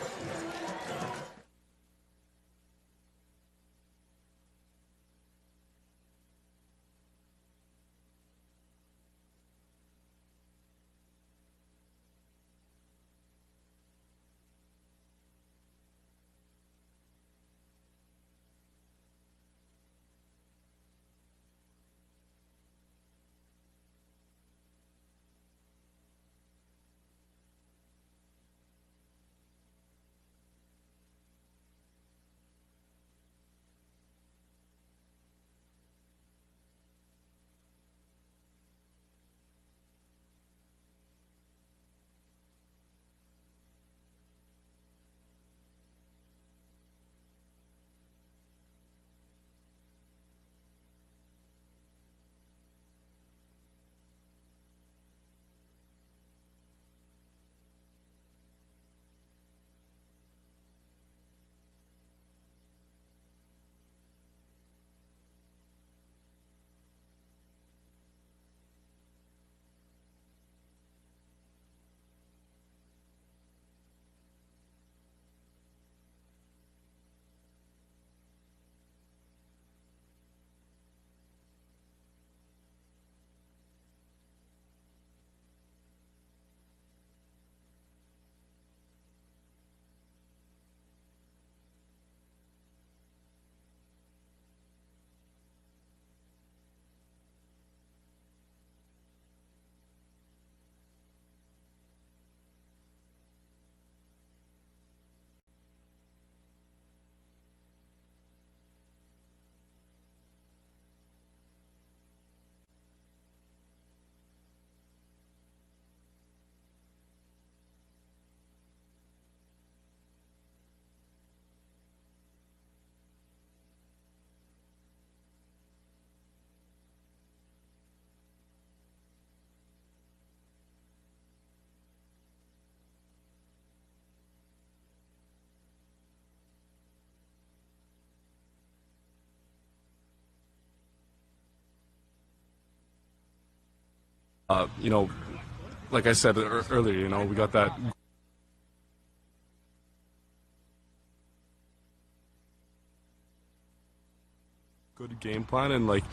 You know, like I said earlier, you know, we got that good game plan, and like,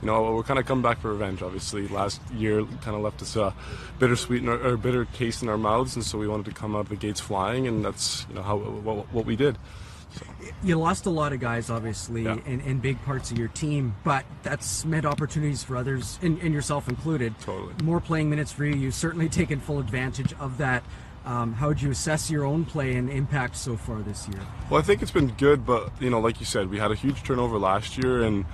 you know, we're kind of coming back for revenge. Obviously, last year kind of left us a bitter taste in our mouths, and so we wanted to come out of the gates flying, and that's, you know, what we did. So. You lost a lot of guys, obviously, Yeah. in big parts of your team, but that's meant opportunities for others, and yourself included. Totally. More playing minutes for you. You've certainly taken full advantage of that. How would you assess your own play and impact so far this year? Well, I think it's been good, but, you know, like you said, we had a huge turnover last year, and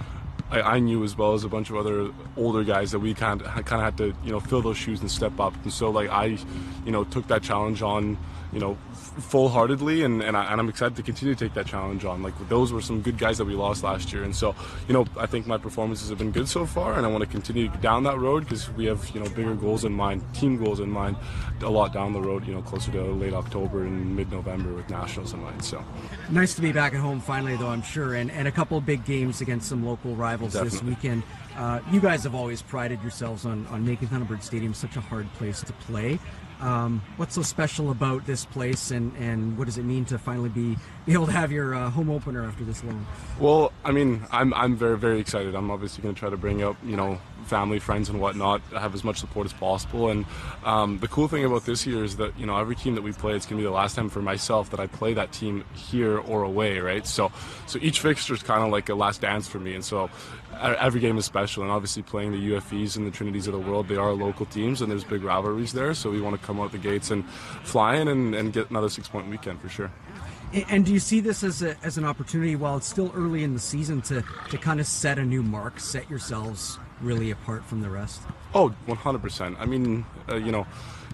I knew, as well as a bunch of other older guys, that we kind of had to, you know, fill those shoes and step up. And so, like, I, you know, took that challenge on, you know, full-heartedly, and I'm excited to continue to take that challenge on. Like, those were some good guys that we lost last year, and so, you know, I think my performances have been good so far, and I want to continue down that road, because we have, you know, bigger goals in mind, team goals in mind, a lot down the road, you know, closer to late October and mid-November with Nationals in mind. So nice to be back at home finally, though, I'm sure, and a couple of big games against some local rivals. Definitely. This weekend. You guys have always prided yourselves on making Thunderbird Stadium such a hard place to play. What's so special about this place, and what does it mean to finally be able to have your home opener after this long? Well, I mean, I'm very, very excited. I'm obviously going to try to bring up, you know, family, friends, and whatnot, have as much support as possible. And the cool thing about this year is that, you know, every team that we play, it's going to be the last time for myself that I play that team here or away, right? So each fixture is kind of like a last dance for me, and so every game is special. And obviously, playing the UFEs and the Trinities of the world, they are local teams, and there's big rivalries there. So we want to come out the gates and fly in and get another 6-point weekend for sure. And do you see this as an opportunity, while it's still early in the season, to kind of set a new mark, set yourselves really apart from the rest? Oh, 100%. I mean, you know,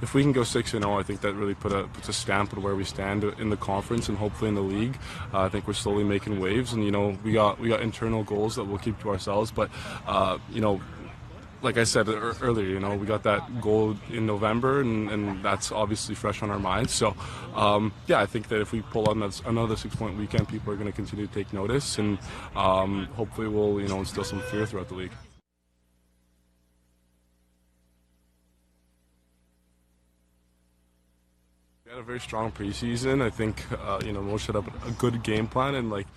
if we can go 6-0, I think that really puts a stamp on where we stand in the conference and hopefully in the league. I think we're slowly making waves, and, you know, we got internal goals that we'll keep to ourselves. But you know, like I said earlier, you know, we got that goal in November, and that's obviously fresh on our minds. So, yeah, I think that if we pull on another 6-point weekend, people are going to continue to take notice, and hopefully we'll, you know, instill some fear throughout the league. We had a very strong preseason. I think, you know, Mo set up a good game plan, and like,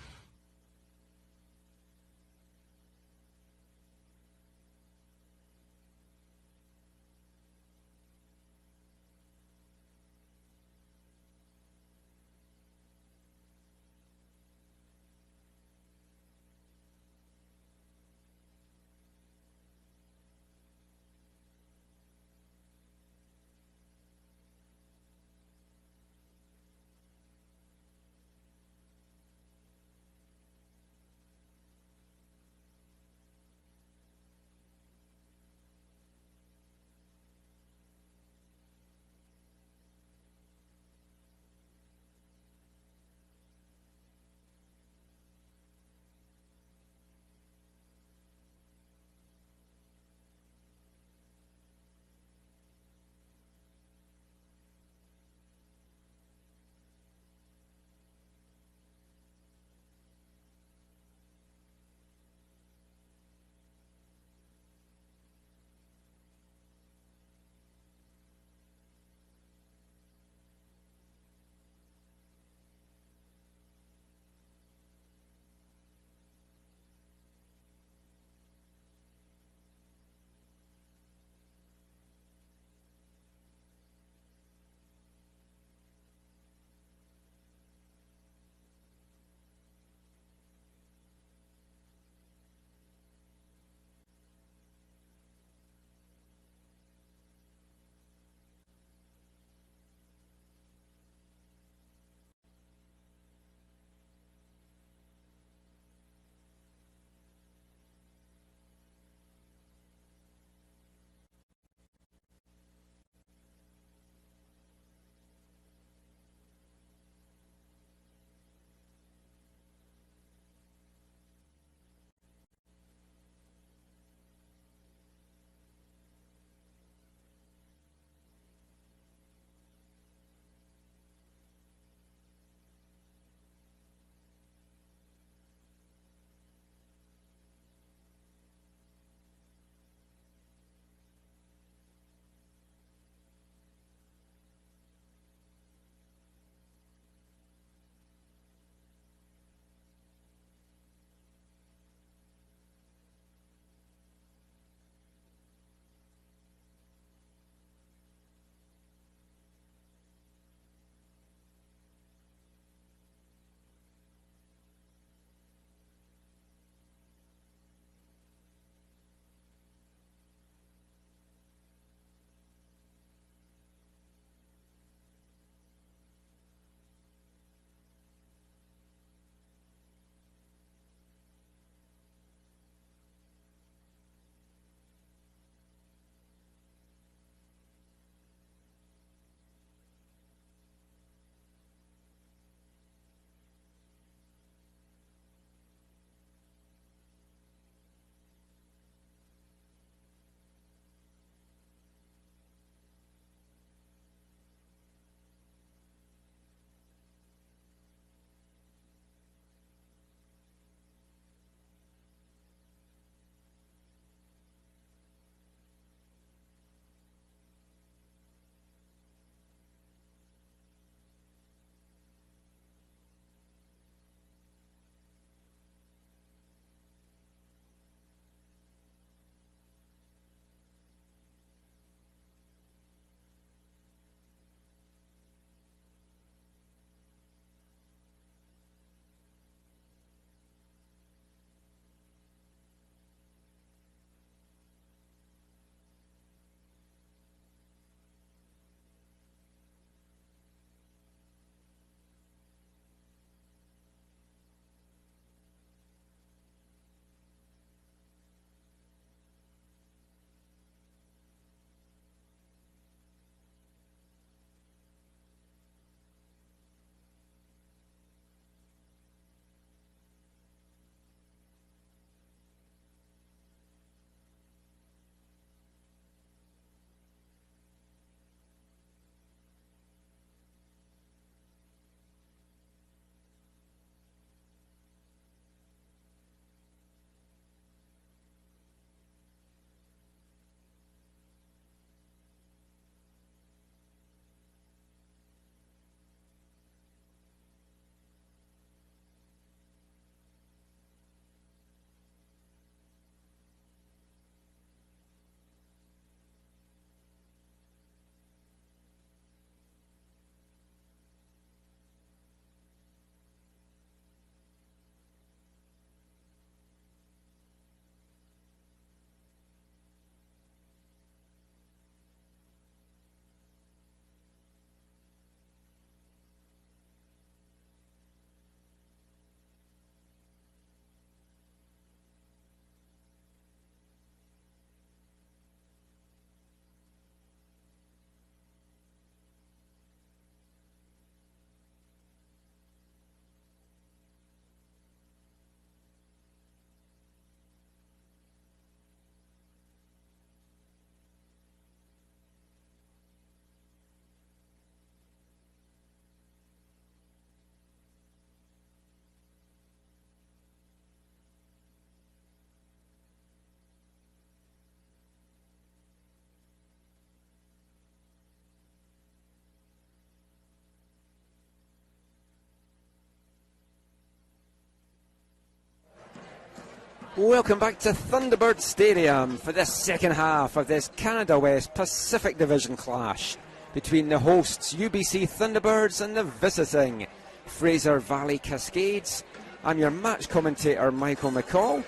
Welcome back to Thunderbird Stadium for the second half of this Canada West Pacific Division clash between the hosts UBC Thunderbirds and the visiting Fraser Valley Cascades. I'm your match commentator Michael McCall,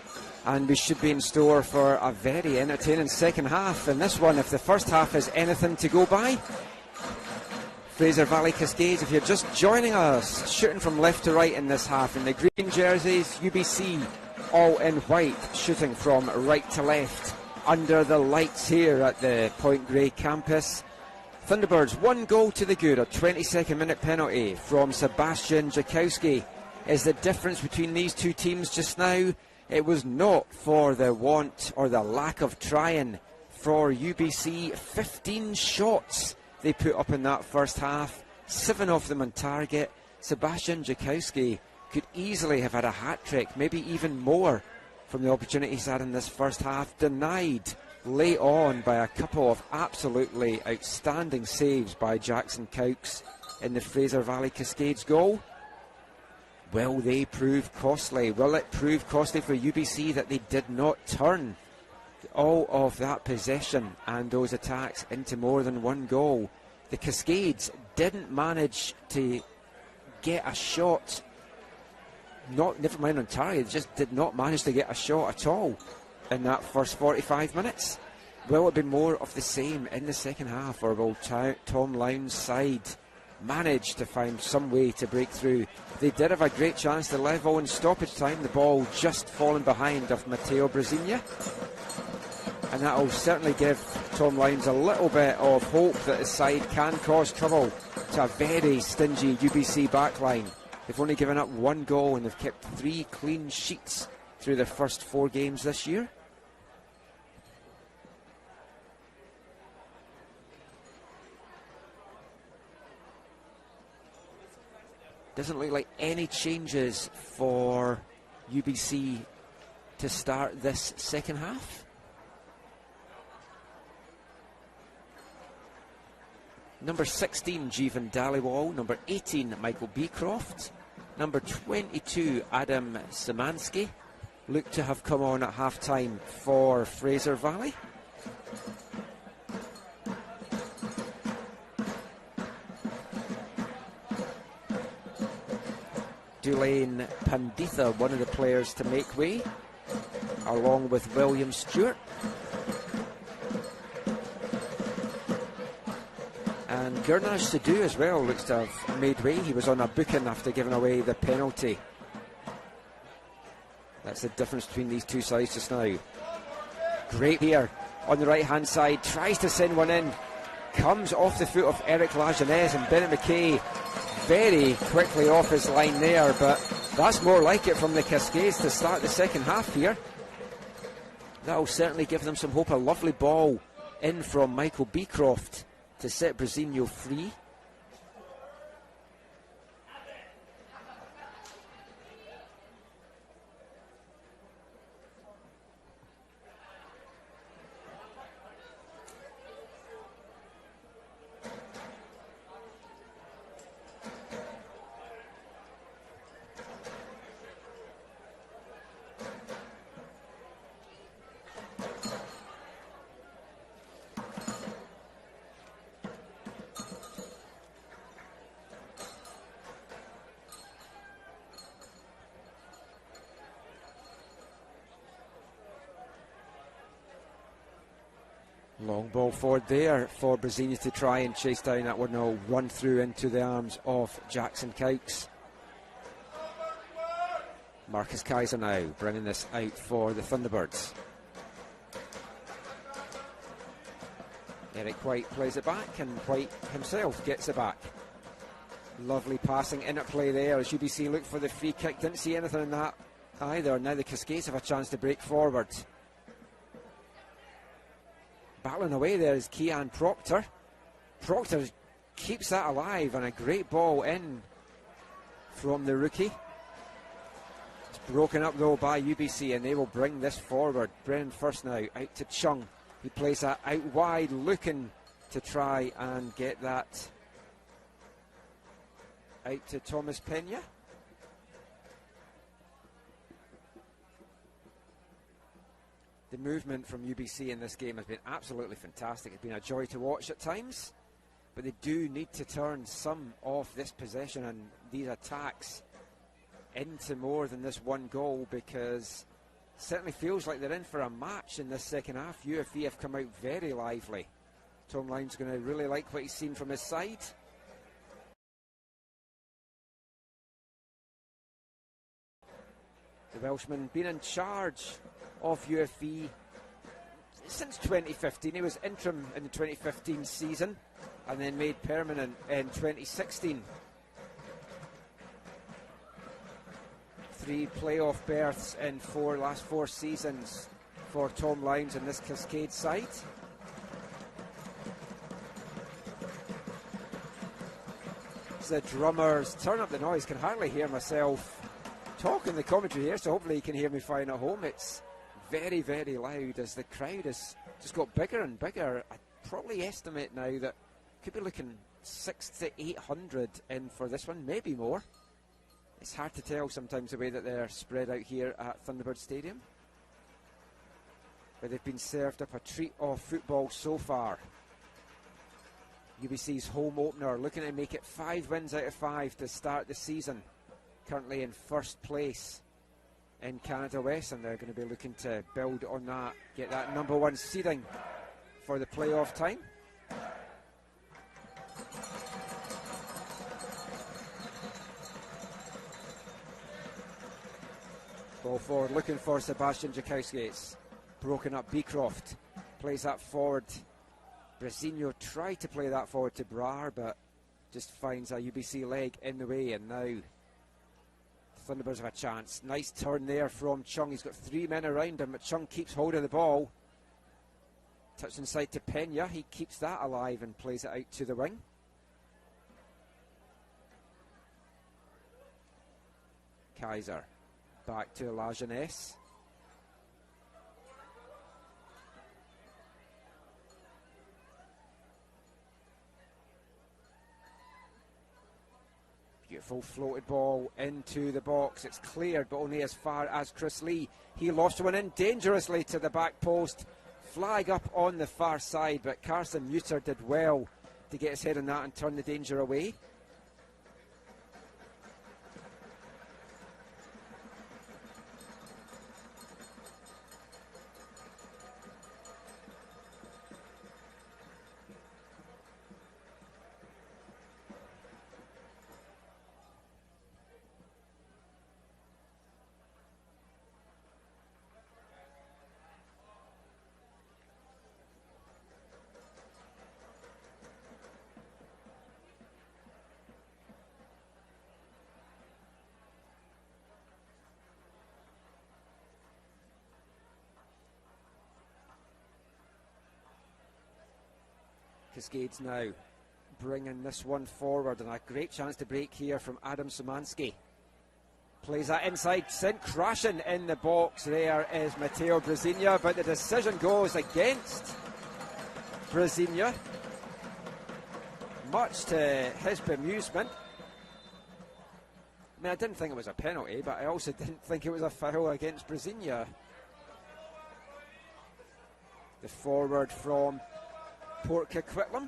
and we should be in store for a very entertaining second half in this one, if the first half is anything to go by. Fraser Valley Cascades, if you're just joining us, shooting from left to right in this half in the green jerseys. UBC all in white, shooting from right to left under the lights here at the Point Grey campus. Thunderbirds 1 goal to the good, a 22nd minute penalty from Sebastian Jakowski is the difference between these two teams just now. It was not for the want or the lack of trying for UBC. 15 shots they put up in that first half, 7 of them on target. Sebastian Jakowski could easily have had a hat-trick, maybe even more, from the opportunities had in this first half. Denied late on by a couple of absolutely outstanding saves by Jackson Cowkes in the Fraser Valley Cascades goal. Will they prove costly? Will it prove costly for UBC that they did not turn all of that possession and those attacks into more than one goal? The Cascades didn't manage to get a shot, never mind on target, they just did not manage to get a shot at all in that first 45 minutes. Will it be more of the same in the second half, or will Tom Lowndes' side manage to find some way to break through? They did have a great chance to level in stoppage time, the ball just falling behind of Matteo Brasilia, and that will certainly give Tom Lowndes a little bit of hope that his side can cause trouble to a very stingy UBC backline. They've only given up 1 goal and they've kept 3 clean sheets through their first 4 games this year. Doesn't look like any changes for UBC to start this second half. Number 16, Jeevan Dhaliwal. Number 18, Michael Beecroft. Number 22, Adam Szymanski, looked to have come on at half-time for Fraser Valley. Dulaine Panditha, one of the players to make way, along with William Stewart. And Gurnaj Sidhu as well looks to have made way. He was on a booking after giving away the penalty. That's the difference between these two sides just now. Great here on the right hand side, tries to send one in, comes off the foot of Eric Lajeunesse, and Bennett McKay very quickly off his line there, but that's more like it from the Cascades to start the second half here. That'll certainly give them some hope. A lovely ball in from Michael Beecroft to set Brasinho free. Long ball forward there for Brasinho to try and chase down that one. Will run through into the arms of Jackson Cowkes. Marcus Kaiser now bringing this out for the Thunderbirds. Eric White plays it back, and White himself gets it back. Lovely passing interplay there as UBC look for the free kick. Didn't see anything in that either. Now the Cascades have a chance to break forward. Battling away there is Kean Proctor. Proctor keeps that alive, and a great ball in from the rookie. It's broken up though by UBC, and they will bring this forward. Brennan first now, out to Chung. He plays that out wide, looking to try and get that out to Thomas Pena. The movement from UBC in this game has been absolutely fantastic. It's been a joy to watch at times, but they do need to turn some of this possession and these attacks into more than this one goal, because it certainly feels like they're in for a match in this second half. UFE have come out very lively. Tom Lyons going to really like what he's seen from his side. The Welshman been in charge of UFE since 2015. He was interim in the 2015 season and then made permanent in 2016. 3 playoff berths in last four seasons for Tom Lyons in this Cascade side. As the drummers turn up the noise, can hardly hear myself talk in the commentary here, so hopefully you can hear me fine at home. It's very, very loud as the crowd has just got bigger and bigger. I probably estimate now that could be looking 600 to 800 in for this one, maybe more. It's hard to tell sometimes the way that they're spread out here at Thunderbird Stadium. But they've been served up a treat of football so far. UBC's home opener, looking to make it 5 wins out of 5 to start the season. Currently in first place in Canada West, and they're going to be looking to build on that, get that number 1 seeding for the playoff time. Ball forward, looking for Sebastian Jakowski. It's broken up. Beecroft plays that forward. Brazinho tried to play that forward to Brar, but just finds a UBC leg in the way, and now Thunderbirds have a chance. Nice turn there from Chung. He's got 3 men around him, but Chung keeps hold of the ball. Touch inside to Pena. He keeps that alive and plays it out to the wing. Kaiser back to La Jeunesse. Beautiful floated ball into the box. It's cleared, but only as far as Chris Lee. He lost one in dangerously to the back post. Flag up on the far side, but Carson Muter did well to get his head on that and turn the danger away. Cascades now bringing this one forward, and a great chance to break here from Adam Szymanski. Plays that inside, sent crashing in the box. There is Mateo Brazinha, but the decision goes against Brazinha, much to his bemusement. I mean, I didn't think it was a penalty, but I also didn't think it was a foul against Brazinha. The forward from Port Coquitlam.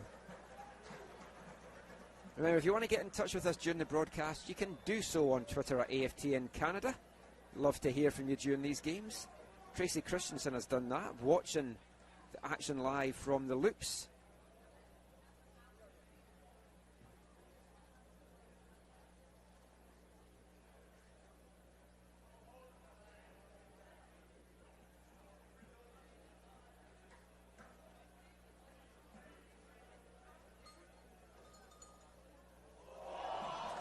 Remember, if you want to get in touch with us during the broadcast, you can do so on Twitter at AFTN Canada. Love to hear from you during these games. Tracy Christensen has done that, watching the action live from the loops.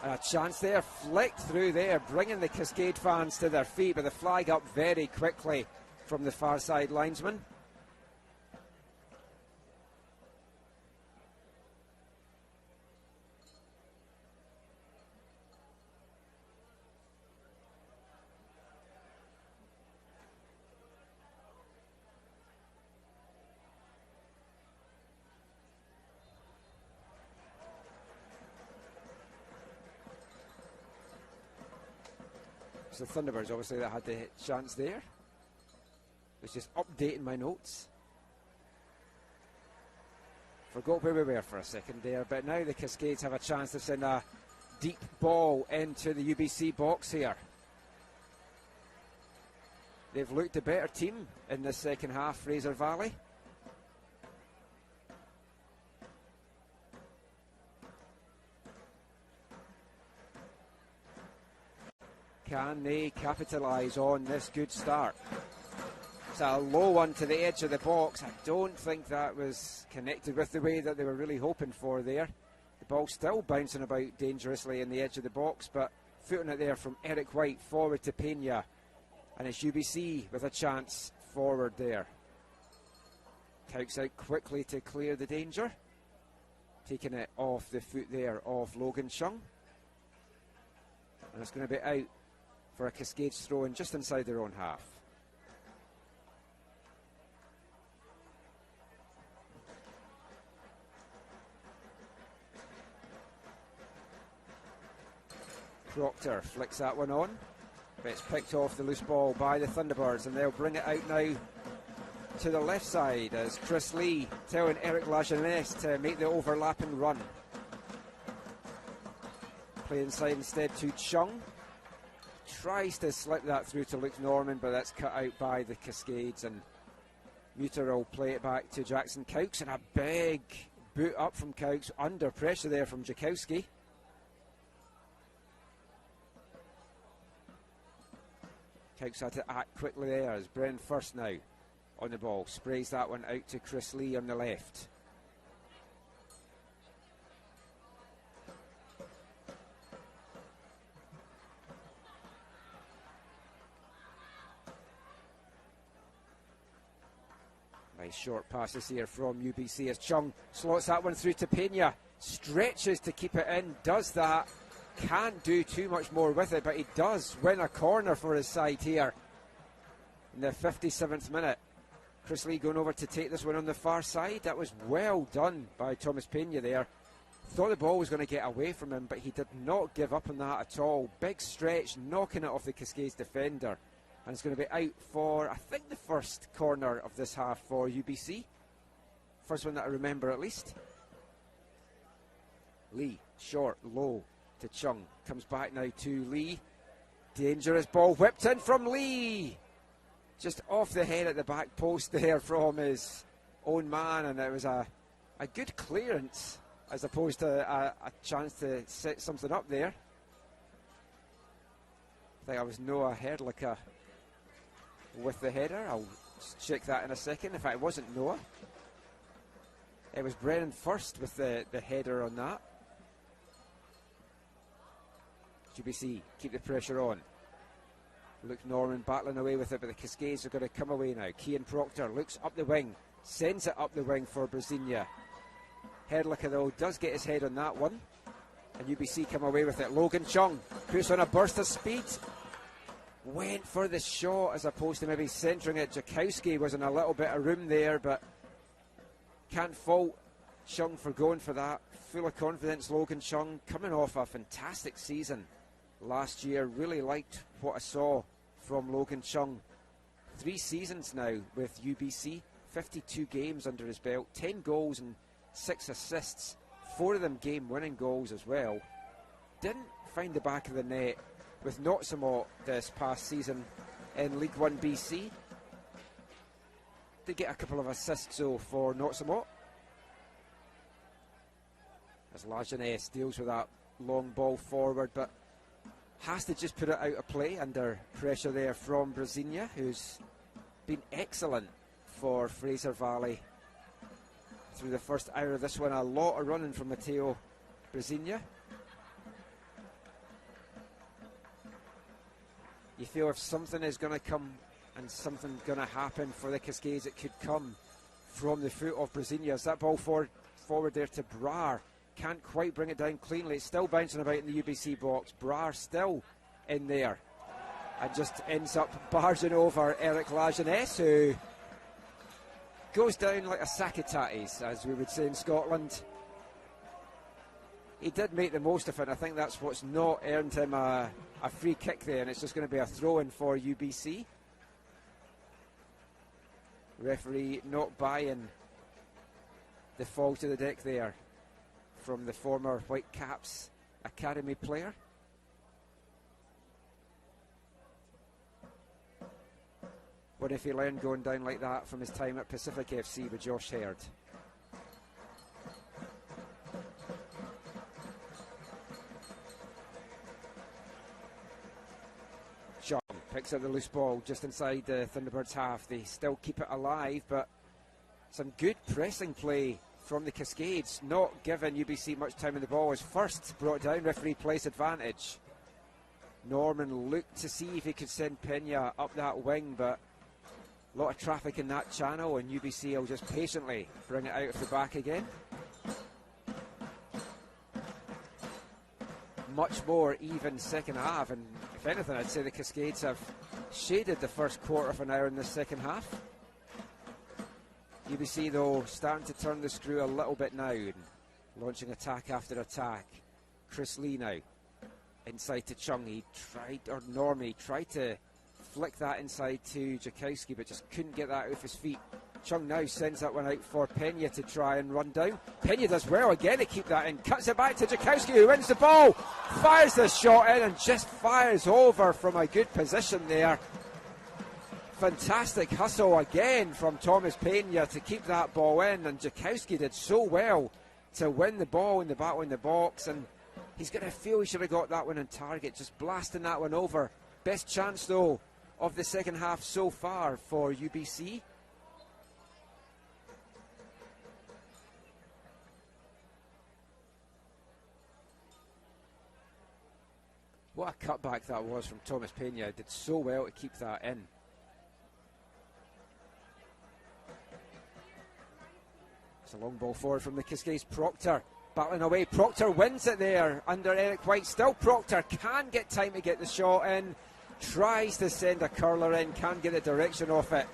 And a chance there, flicked through there, bringing the Cascade fans to their feet, but the flag up very quickly from the far side linesman. The Thunderbirds obviously that had the chance there. was just updating my notes. Forgot where we were for a second there, but now the Cascades have a chance to send a deep ball into the UBC box here. They've looked a better team in the second half, Fraser Valley. Can they capitalise on this good start? It's a low one to the edge of the box. I don't think that was connected with the way that they were really hoping for there. The ball still bouncing about dangerously in the edge of the box, but footing it there from Eric White forward to Pena. And it's UBC with a chance forward there. Counts out quickly to clear the danger. Taking it off the foot there of Logan Chung. And it's going to be out for a Cascades throw in just inside their own half. Proctor flicks that one on, but it's picked off the loose ball by the Thunderbirds, and they'll bring it out now to the left side as Chris Lee telling Eric Lajeunesse to make the overlapping run. Play inside instead to Chung. Tries to slip that through to Luke Norman, but that's cut out by the Cascades, and Muter will play it back to Jackson Cowkes, and a big boot up from Cowkes, under pressure there from Jakowski. Cowkes had to act quickly there as Brennan First now on the ball. Sprays that one out to Chris Lee on the left. Nice short passes here from UBC as Chung slots that one through to Pena. Stretches to keep it in, does that. Can't do too much more with it, but he does win a corner for his side here in the 57th minute. Chris Lee going over to take this one on the far side. That was well done by Thomas Pena there. Thought the ball was going to get away from him, but he did not give up on that at all. Big stretch, knocking it off the Cascades defender. And it's going to be out for, I think, the first corner of this half for UBC. First one that I remember at least. Lee, short, low to Chung. Comes back now to Lee. Dangerous ball whipped in from Lee. Just off the head at the back post there from his own man, and it was a good clearance as opposed to a chance to set something up there. I think I was Noah Herdlicka with the header. I'll check that in a second. In fact, it wasn't Noah. It was Brennan First with the header on that. UBC keep the pressure on. Luke Norman battling away with it, but the Cascades are going to come away now. Cian Proctor looks up the wing, sends it up the wing for Brasilia. Herdlicka though does get his head on that one, and UBC come away with it. Logan Chung puts on a burst of speed, went for the shot as opposed to maybe centering it. Jakowski was in a little bit of room there, but can't fault Chung for going for that. Full of confidence, Logan Chung, coming off a fantastic season last year. Really liked what I saw from Logan Chung. 3 seasons now with UBC, 52 games under his belt, 10 goals and 6 assists, 4 of them game-winning goals as well. Didn't find the back of the net with Notsamot this past season in League 1 BC. Did get a couple of assists though for Notsamot, as Lajeunesse deals with that long ball forward, but has to just put it out of play under pressure there from Brasilia, who's been excellent for Fraser Valley through the first hour of this one. A lot of running from Matteo Brasilia. You feel if something is going to come and something going to happen for the Cascades, it could come from the foot of Brasilia. As that ball forward there to Brar. Can't quite bring it down cleanly. It's still bouncing about in the UBC box. Brar still in there. And just ends up barging over Eric Lajeunesse, who goes down like a sack of tatties, as we would say in Scotland. He did make the most of it, and I think that's what's not earned him a free kick there, and it's just going to be a throw-in for UBC. Referee not buying the fall to the deck there from the former Whitecaps Academy player. What if he learned going down like that from his time at Pacific FC with Josh Herd? Chung picks up the loose ball just inside the Thunderbirds half. They still keep it alive, but some good pressing play from the Cascades, not giving UBC much time in the ball. As first brought down, referee place advantage. Norman looked to see if he could send Pena up that wing, but a lot of traffic in that channel, and UBC will just patiently bring it out of the back again. Much more even second half, and if anything, I'd say the Cascades have shaded the first quarter of an hour in the second half. UBC, though, starting to turn the screw a little bit now, and launching attack after attack. Chris Lee now, inside to Chung. He tried to flick that inside to Jakowski, but just couldn't get that out of his feet. Chung now sends that one out for Pena to try and run down. Pena does well again to keep that in, cuts it back to Jakowski, who wins the ball, fires the shot in and just fires over from a good position there. Fantastic hustle again from Thomas Pena to keep that ball in, and Jakowski did so well to win the ball in the battle in the box, and he's going to feel he should have got that one on target, just blasting that one over. Best chance though of the second half so far for UBC. What a cutback that was from Thomas Pena. Did so well to keep that in. It's a long ball forward from the Cascades. Proctor battling away. Proctor wins it there under Eric White. Still Proctor can't get time to get the shot in. Tries to send a curler in. Can't get the direction off it.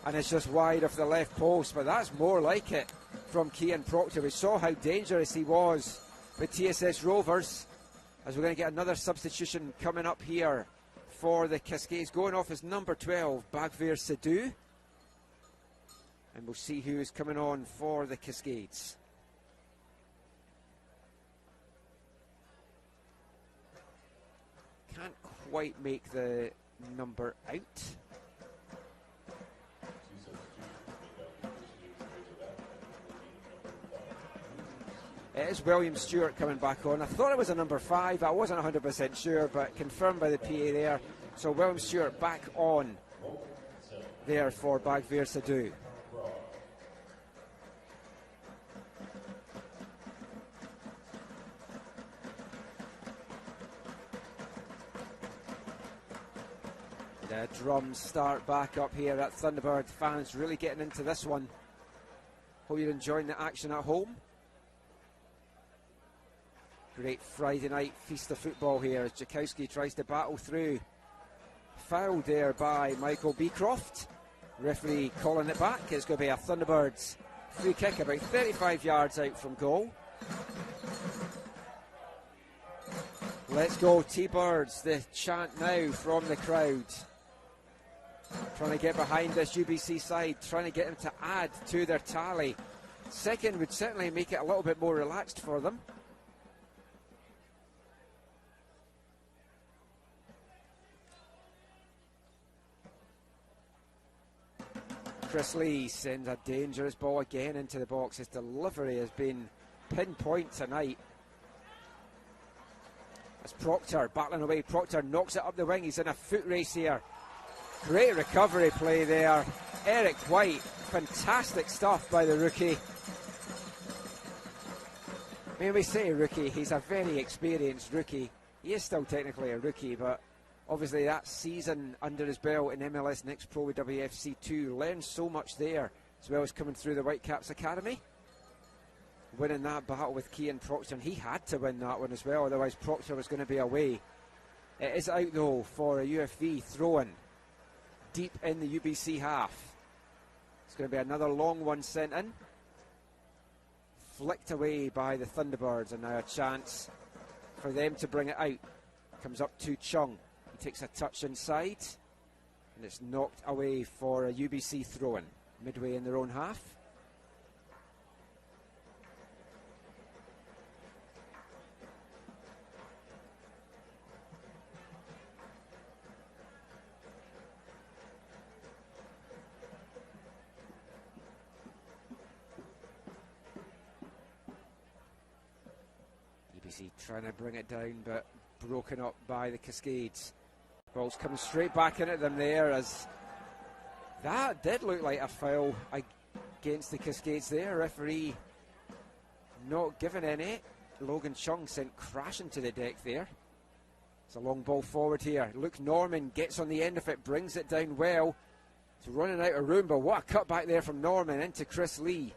And it's just wide of the left post. But that's more like it from Cian Proctor. We saw how dangerous he was with TSS Rovers. As we're going to get another substitution coming up here for the Cascades. Going off is number 12, Bagveer Sidhu. And we'll see who is coming on for the Cascades. Can't quite make the number out. It is William Stewart coming back on. I thought it was a number 5. I wasn't 100% sure, but confirmed by the PA there. So William Stewart back on there for Bagveer Sidhu. The drums start back up here at Thunderbird. Fans really getting into this one. Hope you're enjoying the action at home. Great Friday night feast of football here as Jakowski tries to battle through. Fouled there by Michael Beecroft. Referee calling it back. It's going to be a Thunderbirds free kick about 35 yards out from goal. Let's go T-Birds, the chant now from the crowd. Trying to get behind this UBC side, trying to get them to add to their tally. Second would certainly make it a little bit more relaxed for them. Chris Lee sends a dangerous ball again into the box. His delivery has been pinpoint tonight. As Proctor battling away, Proctor knocks it up the wing. He's in a foot race here. Great recovery play there. Eric White, fantastic stuff by the rookie. When we say rookie, he's a very experienced rookie. He is still technically a rookie, but obviously that season under his belt in MLS Next Pro with WFC2, learned so much there, as well as coming through the Whitecaps Academy. Winning that battle with Cian Proctor, and he had to win that one as well, otherwise Proctor was going to be away. It is out though for a UFV throw-in deep in the UBC half. It's going to be another long one sent in. Flicked away by the Thunderbirds, and now a chance for them to bring it out. Comes up to Chung. He takes a touch inside, and it's knocked away for a UBC throw-in. midway in their own half. UBC trying to bring it down, but broken up by the Cascades. Ball's coming straight back into them there, as that did look like a foul against the Cascades there. Referee not giving any. Logan Chung sent crashing to the deck there. It's a long ball forward here. Luke Norman gets on the end of it, brings it down well. It's running out of room, but what a cut back there from Norman into Chris Lee.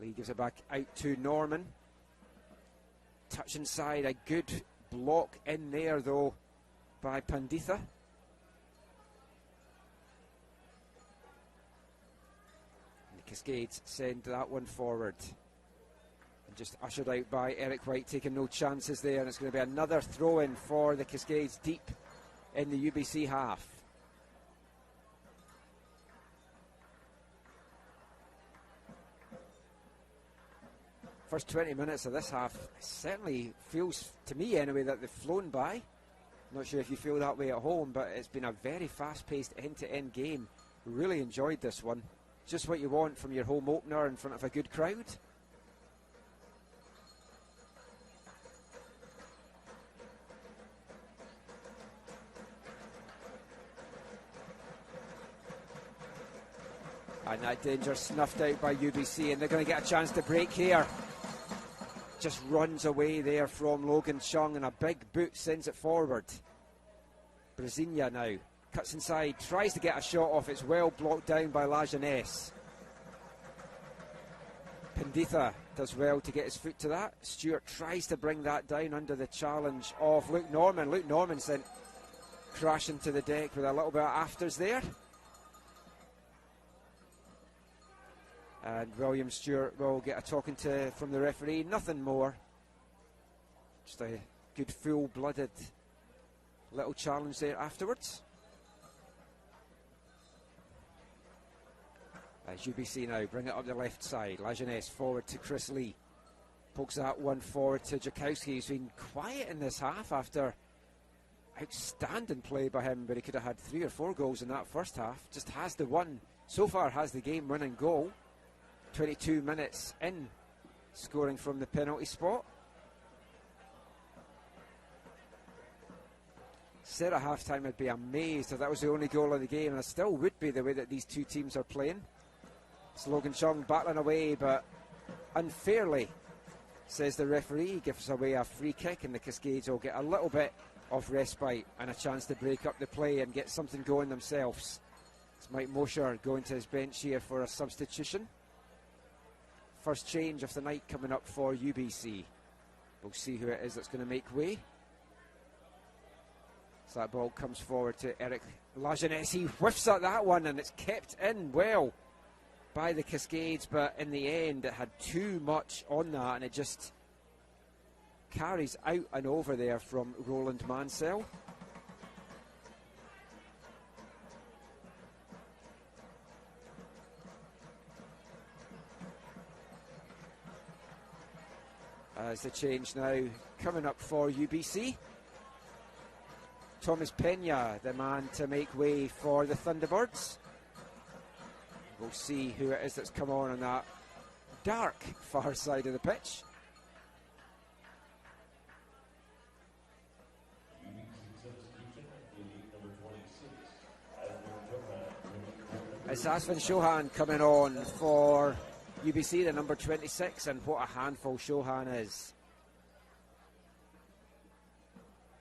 Lee gives it back out to Norman. Touch inside, a good block in there though by Panditha. And the Cascades send that one forward. And just ushered out by Eric White, taking no chances there. And it's going to be another throw-in for the Cascades deep in the UBC half. First 20 minutes of this half certainly feels, to me anyway, that they've flown by. Not sure if you feel that way at home, but it's been a very fast-paced end-to-end game. Really enjoyed this one. Just what you want from your home opener in front of a good crowd. And that danger snuffed out by UBC, and they're going to get a chance to break here. Just runs away there from Logan Chung, and a big boot sends it forward. Brasilia now cuts inside, tries to get a shot off. It's well blocked down by La Jeunesse. Panditha does well to get his foot to that. Stewart tries to bring that down under the challenge of Luke Norman. Luke Norman sent crashing to the deck with a little bit of afters there. And William Stewart will get a talking to from the referee. Nothing more. Just a good full-blooded little challenge there afterwards. As UBC now bring it up the left side. La Jeunesse forward to Chris Lee. Pokes that one forward to Jakowski, who's been quiet in this half after outstanding play by him, but he could have had 3 or 4 goals in that first half. Just has the one. So far has the game-winning goal. 22 minutes in, scoring from the penalty spot. Said at half-time I'd be amazed if that was the only goal of the game, and I still would be the way that these two teams are playing. It's Logan Chung battling away, but unfairly, says the referee, gives away a free kick, and the Cascades will get a little bit of respite and a chance to break up the play and get something going themselves. It's Mike Mosher going to his bench here for a substitution. First change of the night coming up for UBC. We'll see who it is that's going to make way. So that ball comes forward to Eric La Jeunesse. He whiffs at that one, and it's kept in well by the Cascades, but in the end it had too much on that, and it just carries out and over there from Roland Mansell. As the change now coming up for UBC. Thomas Pena, the man to make way for the Thunderbirds. We'll see who it is that's come on that dark far side of the pitch. It's Asvin Chauhan coming on for UBC, the number 26, and what a handful Chauhan is.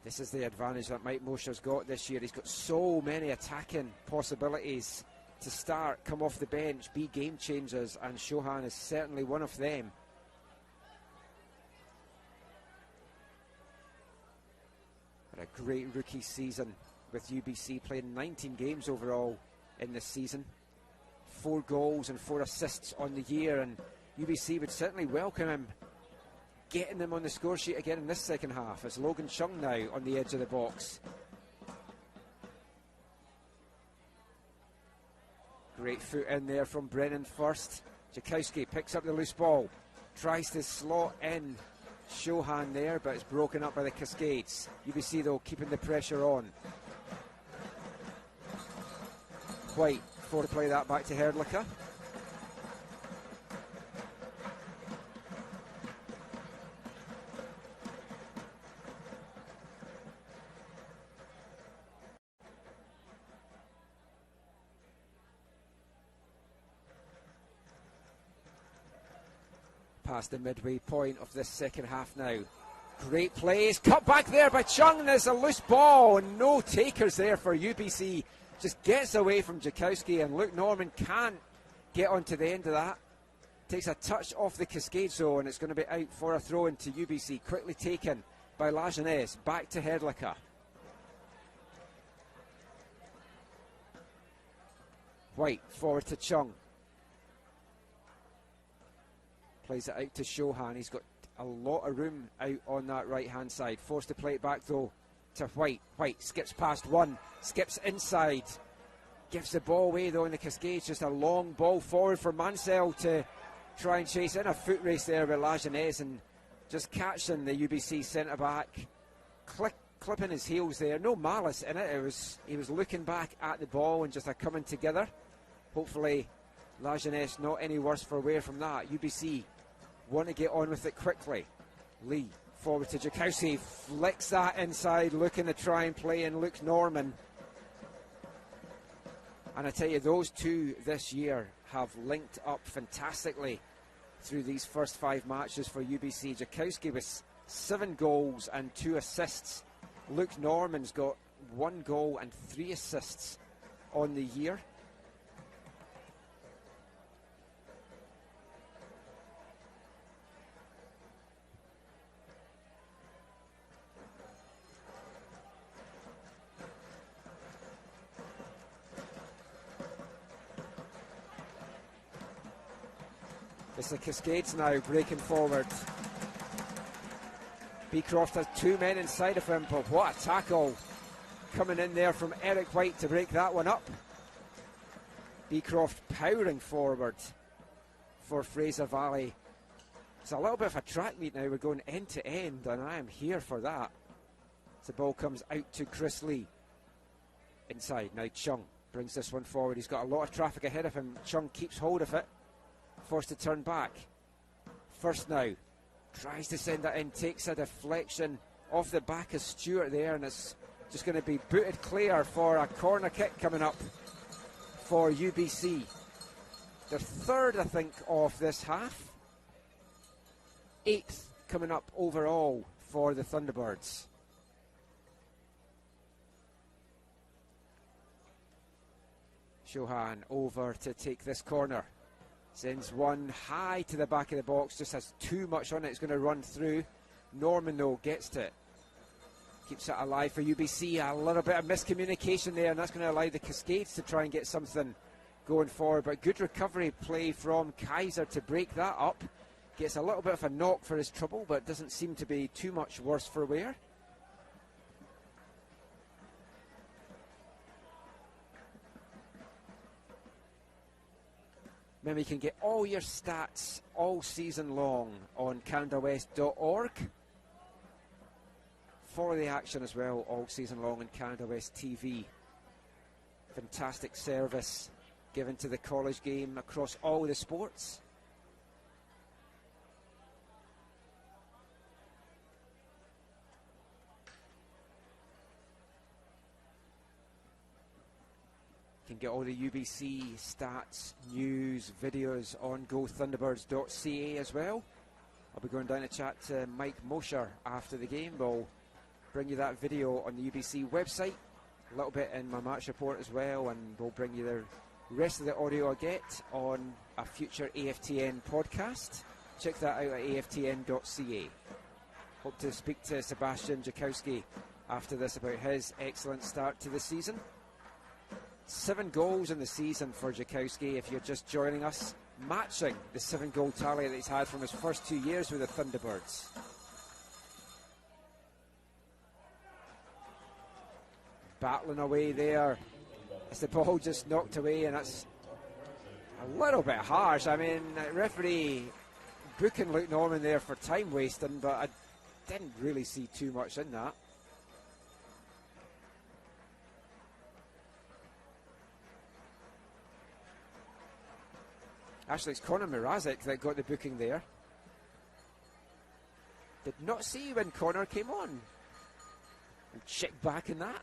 This is the advantage that Mike Mosher's got this year. He's got so many attacking possibilities to start, come off the bench, be game changers, and Chauhan is certainly one of them. But a great rookie season with UBC, playing 19 games overall in this season. 4 goals and 4 assists on the year, and UBC would certainly welcome him getting them on the score sheet again in this second half. As Logan Chung now on the edge of the box. Great foot in there from Brennan first. Jakowski picks up the loose ball, tries to slot in Shohan there, but it's broken up by the Cascades. UBC though keeping the pressure on. White for to play that back to Herdlicka. Past the midway point of this second half now. Great plays, cut back there by Chung. There's a loose ball and no takers there for UBC. Just gets away from Jakowski, and Luke Norman can't get onto the end of that. Takes a touch off the Cascade zone, and it's going to be out for a throw into UBC. Quickly taken by Lajeunesse. Back to Herdlicka. White forward to Chung. Plays it out to Shohan. He's got a lot of room out on that right hand side. Forced to play it back though to White. White skips past one, skips inside, gives the ball away though in the Cascades. Just a long ball forward for Mansell to try and chase in. A foot race there with Lajeunesse, and just catching the UBC centre back, clipping his heels there. No malice in it. He was looking back at the ball and just a coming together. Hopefully Lajeunesse not any worse for wear from that. UBC want to get on with it quickly. Lee forward to Jakowski, flicks that inside, looking to try and play in Luke Norman. And I tell you, those two this year have linked up fantastically through these first 5 matches for UBC. Jakowski with 7 goals and 2 assists. Luke Norman's got 1 goal and 3 assists on the year. It's the Cascades now breaking forward. Beecroft has 2 men inside of him, but what a tackle coming in there from Eric White to break that one up. Beecroft powering forward for Fraser Valley. It's a little bit of a track meet now. We're going end to end, and I am here for that. The ball comes out to Chris Lee. Inside now, Chung brings this one forward. He's got a lot of traffic ahead of him. Chung keeps hold of it. Forced to turn back. First now. Tries to send that in. Takes a deflection off the back of Stewart there, and it's just going to be booted clear for a corner kick coming up for UBC. Their 3rd, I think, of this half. 8th coming up overall for the Thunderbirds. Shohan over to take this corner. Sends one high to the back of the box, just has too much on it, it's going to run through. Norman though gets to it. Keeps it alive for UBC, a little bit of miscommunication there, and that's going to allow the Cascades to try and get something going forward. But good recovery play from Kaiser to break that up. Gets a little bit of a knock for his trouble, but doesn't seem to be too much worse for wear. Remember, you can get all your stats all season long on CanadaWest.org. Follow the action as well all season long on Canada West TV. Fantastic service given to the college game across all the sports. You can get all the UBC stats, news, videos on gothunderbirds.ca as well. I'll be going down to chat to Mike Mosher after the game. We'll bring you that video on the UBC website, a little bit in my match report as well, and we'll bring you the rest of the audio I get on a future AFTN podcast. Check that out at aftn.ca. Hope to speak to Sebastian Jakowski after this about his excellent start to the season. 7 goals in the season for Jakowski, if you're just joining us, matching the 7-goal tally that he's had from his first 2 years with the Thunderbirds. Battling away there as the ball just knocked away, and that's A little bit harsh. I mean, referee booking Luke Norman there for time wasting, but I didn't really see too much in that. Actually, it's Conor Mrazek that got the booking there. Did not see when Conor came on. We'll check back in that.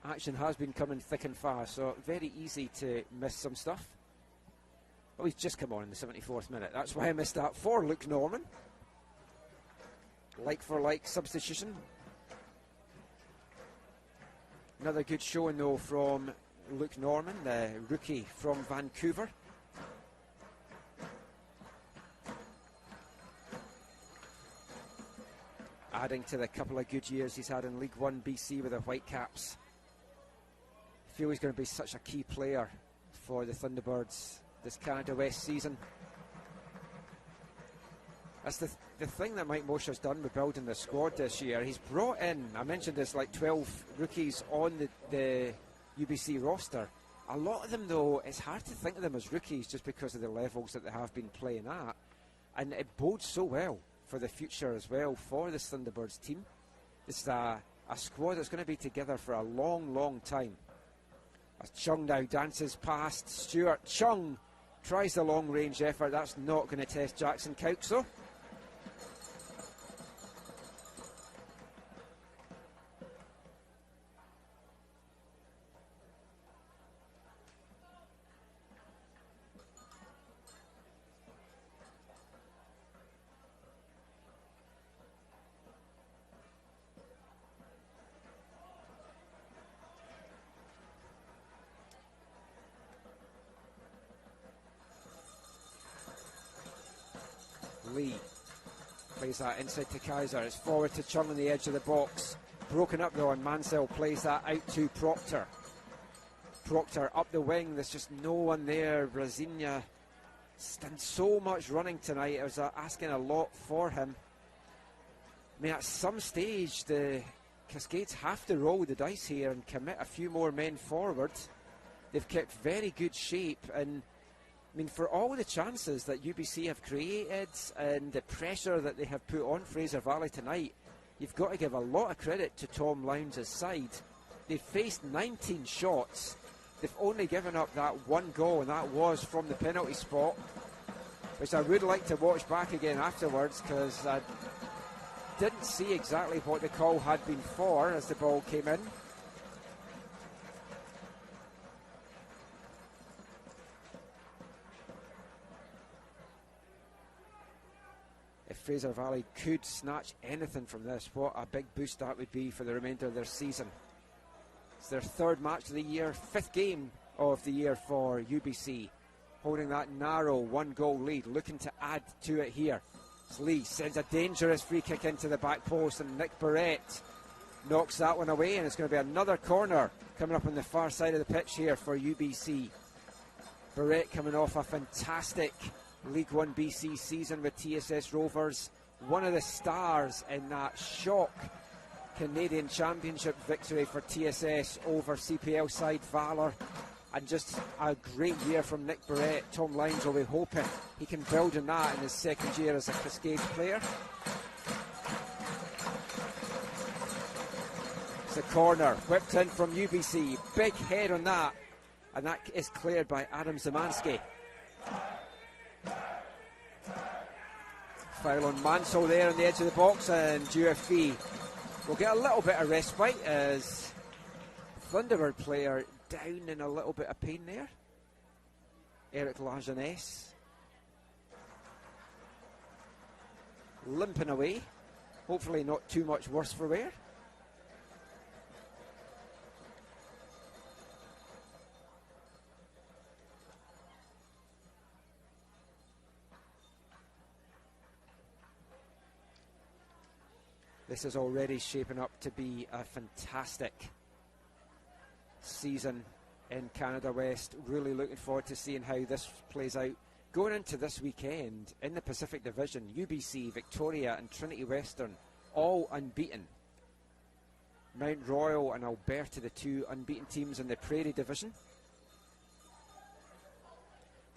Action has been coming thick and fast, so very easy to miss some stuff. Oh, he's just come on in the 74th minute. That's why I missed that for Luke Norman. Like for like substitution. Another good showing though from Luke Norman, the rookie from Vancouver. Adding to the couple of good years he's had in League One BC with the Whitecaps. I feel he's going to be such a key player for the Thunderbirds this Canada West season. That's the thing that Mike Mosher's done with building the squad this year. He's brought in, I mentioned this, like 12 rookies on the UBC roster. A lot of them though, it's hard to think of them as rookies just because of the levels that they have been playing at. And it bodes so well for the future as well for this Thunderbirds team. It's a squad that's going to be together for a long, long time. As Chung now dances past Stuart. Chung tries the long range effort. That's not going to test Jackson Cowkes though. Lee plays that inside to Kaiser. It's forward to Chung on the edge of the box. Broken up though, and Mansell plays that out to Proctor. Proctor up the wing. There's just no one there. Brasilia done so much running tonight. I was asking a lot for him. I mean, at some stage, the Cascades have to roll the dice here and commit a few more men forward. They've kept very good shape, and I mean, for all the chances that UBC have created and the pressure that they have put on Fraser Valley tonight, you've got to give a lot of credit to Tom Lowndes' side. They've faced 19 shots. They've only given up that one goal, and that was from the penalty spot, which I would like to watch back again afterwards, because I didn't see exactly what the call had been for as the ball came in. If Fraser Valley could snatch anything from this, what a big boost that would be for the remainder of their season. It's their third match of the year, fifth game of the year for UBC, holding that narrow one-goal lead, looking to add to it here. As Lee sends a dangerous free kick into the back post, and Nick Barrett knocks that one away, and it's going to be another corner coming up on the far side of the pitch here for UBC. Barrett coming off a fantastic League One BC season with TSS Rovers, one of the stars in that shock Canadian Championship victory for TSS over CPL side Valor, and just a great year from Nick Barrett. Tom Lowndes will be hoping he can build on that in his second year as a Cascades player. It's a corner whipped in from UBC, big head on that, and that is cleared by Adam Zemansky. Foul on Mansell there on the edge of the box, and UFV will get a little bit of respite as Thunderbird player down in a little bit of pain there. Eric Lajeunesse limping away, hopefully not too much worse for wear. This is already shaping up to be a fantastic season in Canada West. Really looking forward to seeing how this plays out. Going into this weekend in the Pacific Division, UBC, Victoria and Trinity Western all unbeaten. Mount Royal and Alberta, the two unbeaten teams in the Prairie Division.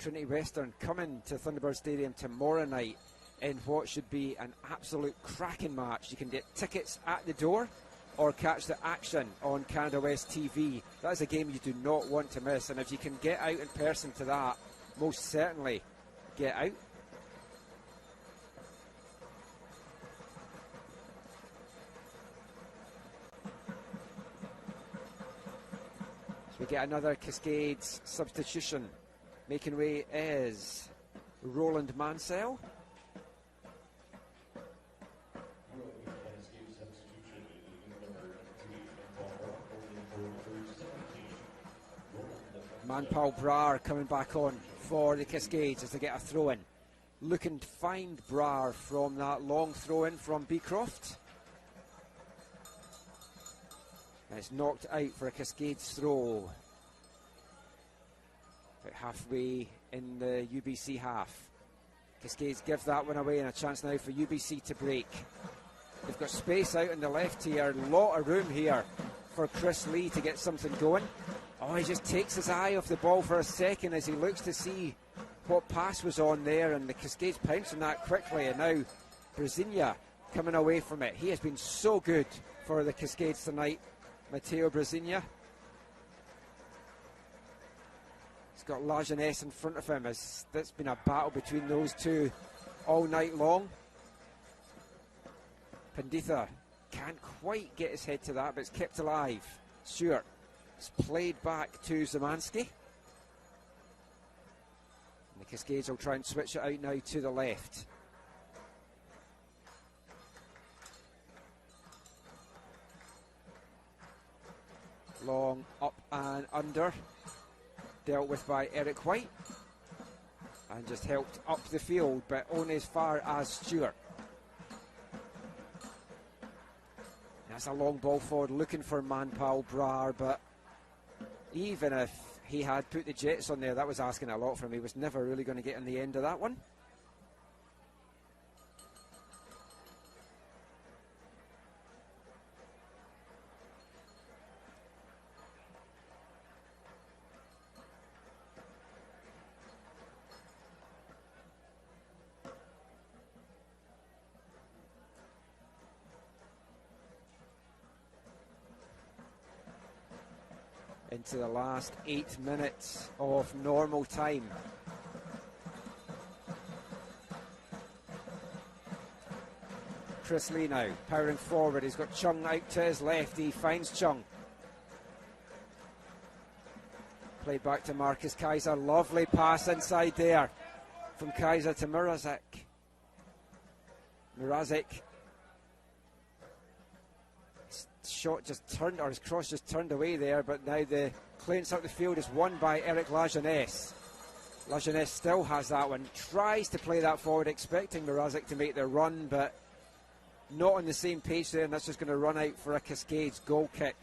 Trinity Western coming to Thunderbird Stadium tomorrow night in what should be an absolute cracking match. You can get tickets at the door or catch the action on Canada West TV. That's a game you do not want to miss, and if you can get out in person to that, most certainly get out. So we get another Cascades substitution. Making way is Roland Mansell. Manpal Brar coming back on for the Cascades as they get a throw-in. Looking to find Brar from that long throw-in from Beecroft. And it's knocked out for a Cascades throw. About halfway in the UBC half. Cascades give that one away, and a chance now for UBC to break. They've got space out on the left here, a lot of room here for Chris Lee to get something going. Oh, he just takes his eye off the ball for a second as he looks to see what pass was on there, and the Cascades pounce on that quickly, and now Brasilia coming away from it. He has been so good for the Cascades tonight, Matteo Brasilia. He's got Lajeunesse in front of him, as that's been a battle between those two all night long. Panditha can't quite get his head to that, but it's kept alive. Stewart. It's played back to Zemansky. And the Cascades will try and switch it out now to the left. Long up and under. Dealt with by Eric White. And just helped up the field, but only as far as Stewart. That's a long ball forward looking for Manpal Brar, but even if he had put the Jets on there, that was asking a lot from him. He was never really going to get on the end of that one. Into the last 8 minutes of normal time. Chris Lee now powering forward. He's got Chung out to his left. He finds Chung. Played back to Marcus Kaiser. Lovely pass inside there from Kaiser to Mrazek. Shot just turned, or his cross just turned away there, but now the clearance up the field is won by Eric Lajeunesse. Lajeunesse still has that one, tries to play that forward, expecting Mrazek to make the run, but not on the same page there, and that's just going to run out for a Cascades goal kick.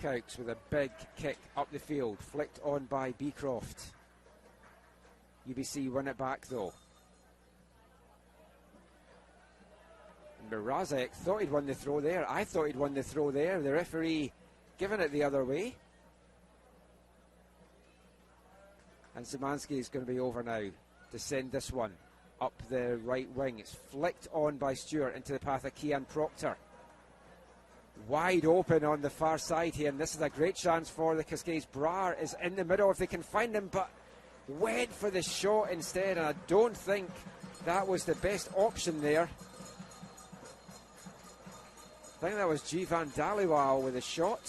Cokes with a big kick up the field, flicked on by Beecroft. UBC win it back though. Mrazek thought he'd won the throw there. I thought he'd won the throw there. The referee giving it the other way. And Szymanski is going to be over now to send this one up the right wing. It's flicked on by Stewart into the path of Kian Proctor. Wide open on the far side here, and this is a great chance for the Cascades. Brar is in the middle if they can find him, but went for the shot instead, and I don't think that was the best option there. I think that was Jivan Dhaliwal with a shot.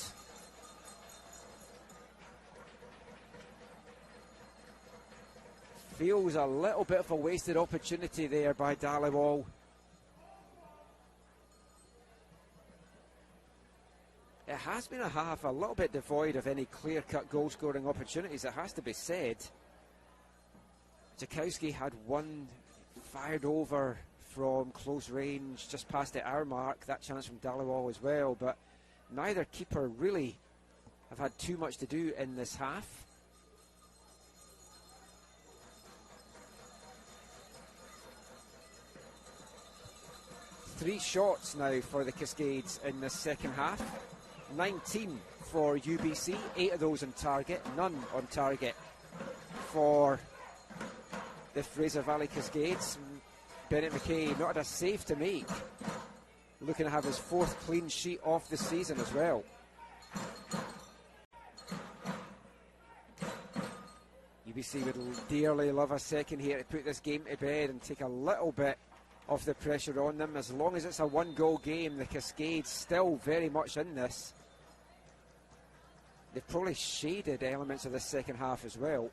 Feels a little bit of a wasted opportunity there by Dhaliwal. It has been a half a little bit devoid of any clear-cut goal-scoring opportunities, it has to be said. Jakowski had one fired over from close range, just past the hour mark, that chance from Dhaliwal as well, but neither keeper really have had too much to do in this half. 3 shots now for the Cascades in the second half. 19 for UBC, 8 of those on target, none on target for the Fraser Valley Cascades. Bennett McKay not had a save to make, looking to have his 4th clean sheet off the season as well. UBC would dearly love a second here to put this game to bed and take a little bit of the pressure on them. As long as it's a 1-goal game, the Cascades still very much in this. They've probably shaded elements of the second half as well.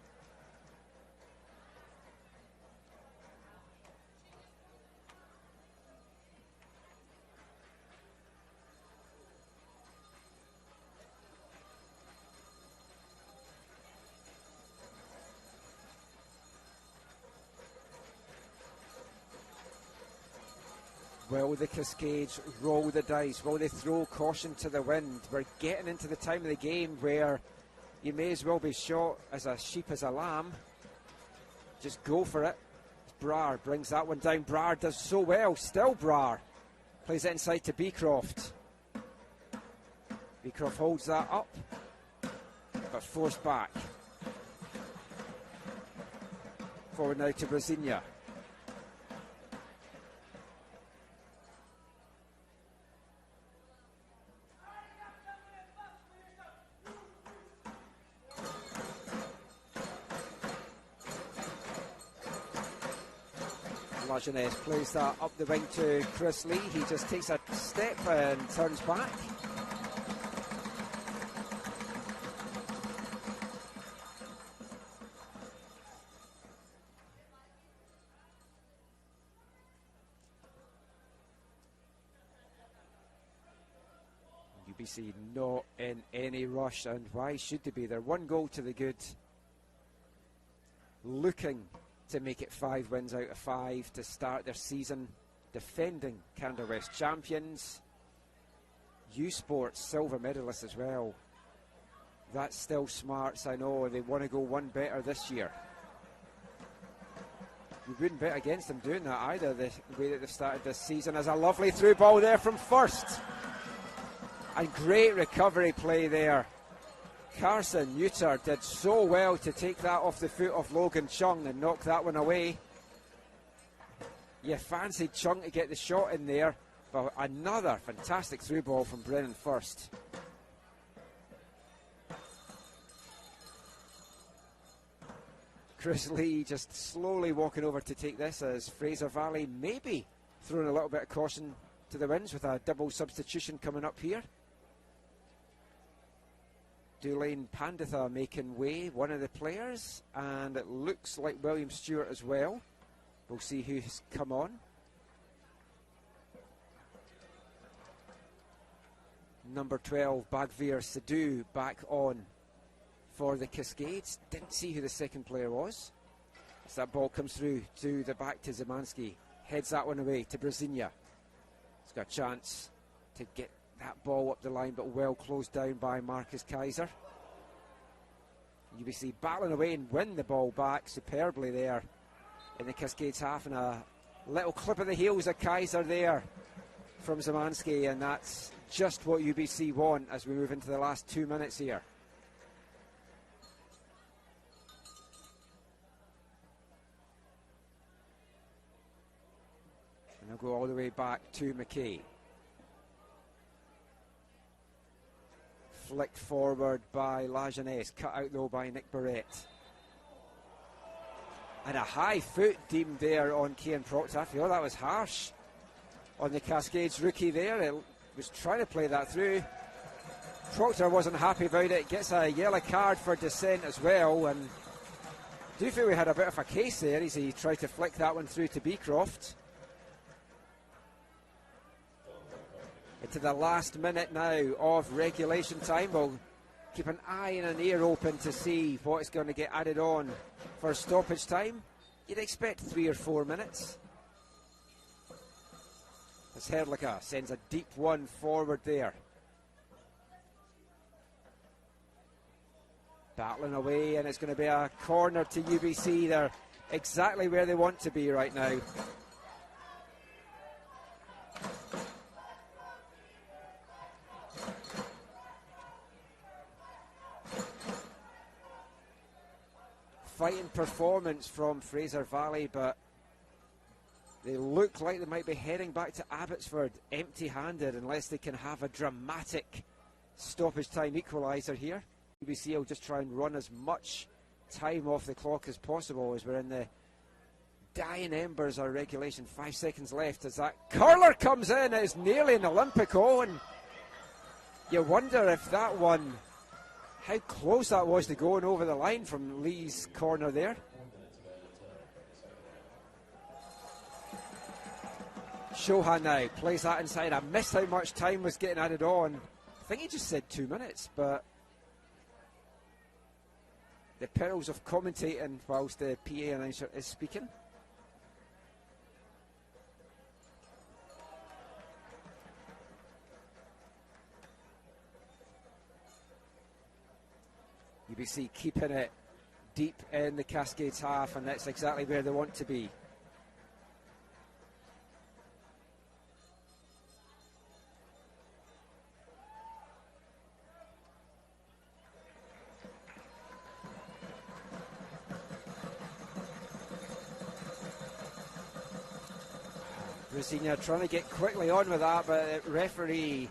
Will the Cascades roll the dice? Will they throw caution to the wind? We're getting into the time of the game where you may as well be shot as a sheep as a lamb. Just go for it. Brar brings that one down. Brar does so well. Still Brar plays it inside to Beecroft. Beecroft holds that up, but forced back. Forward now to Brasilia. Lajeunesse plays that up the wing to Chris Lee. He just takes a step and turns back. UBC not in any rush, and why should they be? They're 1 goal to the good. Looking to make it 5 wins out of 5 to start their season, defending Canada West champions, U Sports silver medalists as well. That's still smarts, I know. They want to go one better this year. You wouldn't bet against them doing that either, the way that they've started this season. As a lovely through ball there from first, and great recovery play there. Carson Neuter did so well to take that off the foot of Logan Chung and knock that one away. You fancied Chung to get the shot in there, but another fantastic through ball from Brennan First. Chris Lee just slowly walking over to take this, as Fraser Valley maybe throwing a little bit of caution to the winds with a double substitution coming up here. Dulaine Panditha making way, one of the players, and it looks like William Stewart as well. We'll see who's come on. Number 12, Bagveer Sidhu, back on for the Cascades. Didn't see who the second player was. As that ball comes through to the back to Zemanski. Heads that one away to Brasilia. He's got a chance to get that ball up the line, but well closed down by Marcus Kaiser. UBC battling away and win the ball back superbly there in the Cascades half, and a little clip of the heels of Kaiser there from Zemanski, and that's just what UBC want as we move into the last 2 minutes here. And they'll go all the way back to McKay. Flicked forward by Lajeunesse, cut out though by Nick Barrett. And a high foot deemed there on Cian Proctor. I feel that was harsh on the Cascades rookie there. It was trying to play that through. Proctor wasn't happy about it, gets a yellow card for dissent as well, and I do feel we had a bit of a case there as he tried to flick that one through to Beecroft. Into the last minute now of regulation time. We'll keep an eye and an ear open to see what is going to get added on for stoppage time. You'd expect 3 or 4 minutes. As Herlica sends a deep one forward there. Battling away, and it's going to be a corner to UBC. They're exactly where they want to be right now. fighting performance from Fraser Valley, but they look like they might be heading back to Abbotsford empty-handed unless they can have a dramatic stoppage time equaliser here. UBC will just try and run as much time off the clock as possible as we're in the dying embers of regulation. 5 seconds left as that curler comes in. It is nearly an Olympico, and you wonder if that one, how close that was to going over the line from Lee's corner there. Shohan now plays that inside. I missed how much time was getting added on. I think he just said 2 minutes, but the perils of commentating whilst the PA announcer is speaking. UBC keeping it deep in the Cascades half, and that's exactly where they want to be. Brasinia trying to get quickly on with that, but the referee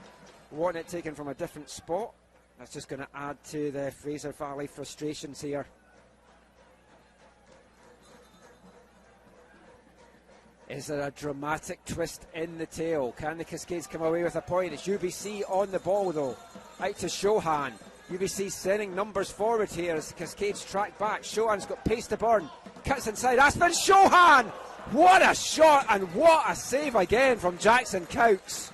wanted it taken from a different spot. That's just going to add to the Fraser Valley frustrations here. Is there a dramatic twist in the tail? Can the Cascades come away with a point? It's UBC on the ball though. Out to Shohan. UBC sending numbers forward here as the Cascades track back. Shohan's got pace to burn. Cuts inside. Aspen Shohan! What a shot and what a save again from Jackson Cowkes.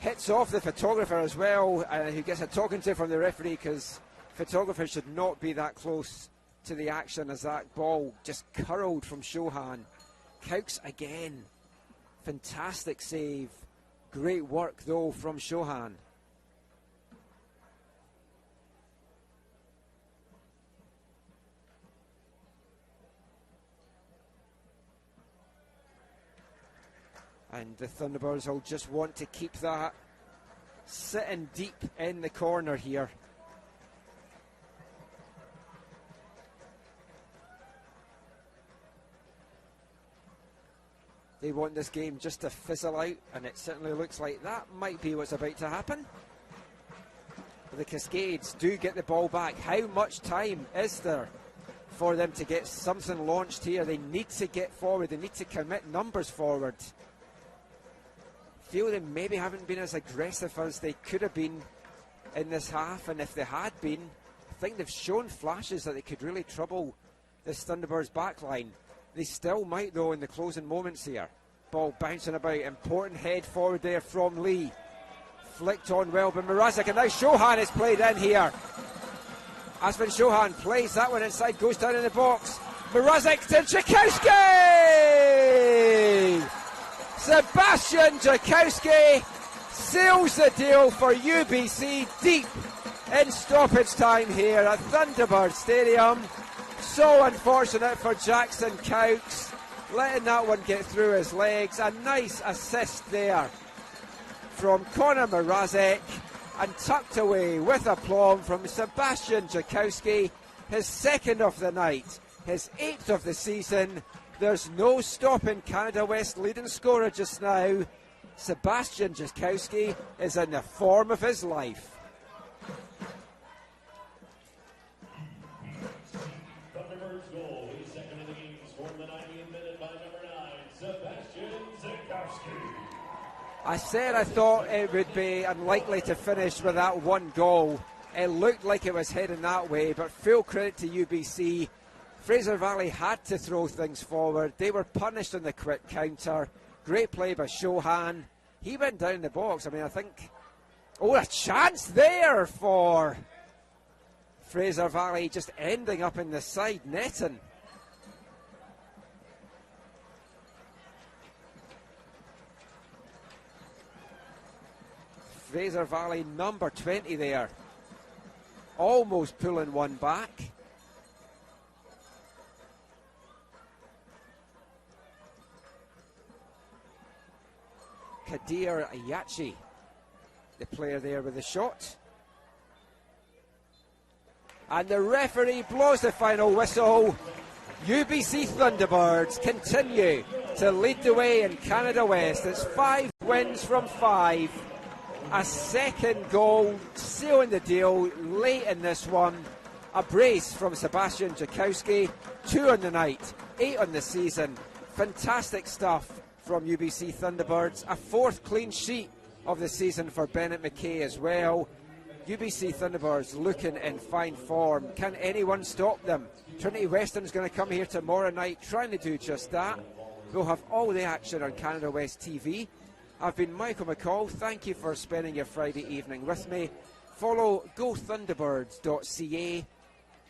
Hits off the photographer as well, who gets a talking to from the referee, because photographers should not be that close to the action as that ball just curled from Shohan. Cowkes again. Fantastic save. Great work though from Shohan. And the Thunderbirds will just want to keep that sitting deep in the corner here. They want this game just to fizzle out, and it certainly looks like that might be what's about to happen. The Cascades do get the ball back. How much time is there for them to get something launched here? They need to get forward. They need to commit numbers forward. Feel they maybe haven't been as aggressive as they could have been in this half, and if they had been, I think they've shown flashes that they could really trouble this Thunderbirds backline. They still might though in the closing moments here. Ball bouncing about, important head forward there from Lee. Flicked on well by Mrazek, and now Shohan is played in here. Aspen Shohan plays that one inside, goes down in the box. Mrazek to Jakowski! Sebastian Jakowski seals the deal for UBC deep in stoppage time here at Thunderbird Stadium. So unfortunate for Jackson Cowkes, letting that one get through his legs. A nice assist there from Conor Mrazek, and tucked away with aplomb from Sebastian Jakowski, his second of the night, his 8th of the season. There's no stopping Canada West leading scorer just now. Sebastian Jakowski is in the form of his life. Thunderbird's goal is second in the game, scored in the 90th minute by number 9, Sebastian Jakowski. I said I thought it would be unlikely to finish with that one goal. It looked like it was heading that way, but full credit to UBC. Fraser Valley had to throw things forward. They were punished on the quick counter. Great play by Shohan. He went down the box. I mean, I think... Oh, a chance there for Fraser Valley, just ending up in the side netting. Fraser Valley, number 20 there. Almost pulling one back. Kadir Ayachi the player there with the shot. And the referee blows the final whistle. UBC Thunderbirds continue to lead the way in Canada West. It's 5 wins from 5. A second goal sealing the deal late in this one. A brace from Sebastian Jakowski. 2 on the night, 8 on the season. Fantastic stuff from UBC Thunderbirds. A 4th clean sheet of the season for Bennett McKay as well. UBC Thunderbirds looking in fine form. Can anyone stop them? Trinity Western's going to come here tomorrow night trying to do just that. We'll have all the action on Canada West TV. I've been Michael McCall. Thank you for spending your Friday evening with me. Follow gothunderbirds.ca,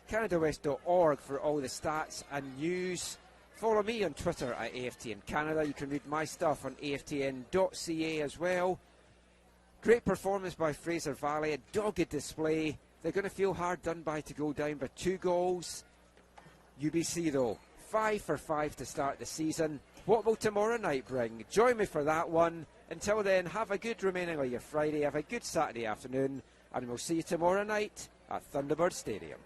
canadawest.org for all the stats and news. Follow me on Twitter at AFTN Canada. You can read my stuff on aftn.ca as well. Great performance by Fraser Valley, a dogged display. They're going to feel hard done by to go down by 2 goals. UBC though, 5 for 5 to start the season. What will tomorrow night bring? Join me for that one. Until then, have a good remaining of your Friday, have a good Saturday afternoon, and we'll see you tomorrow night at Thunderbird Stadium.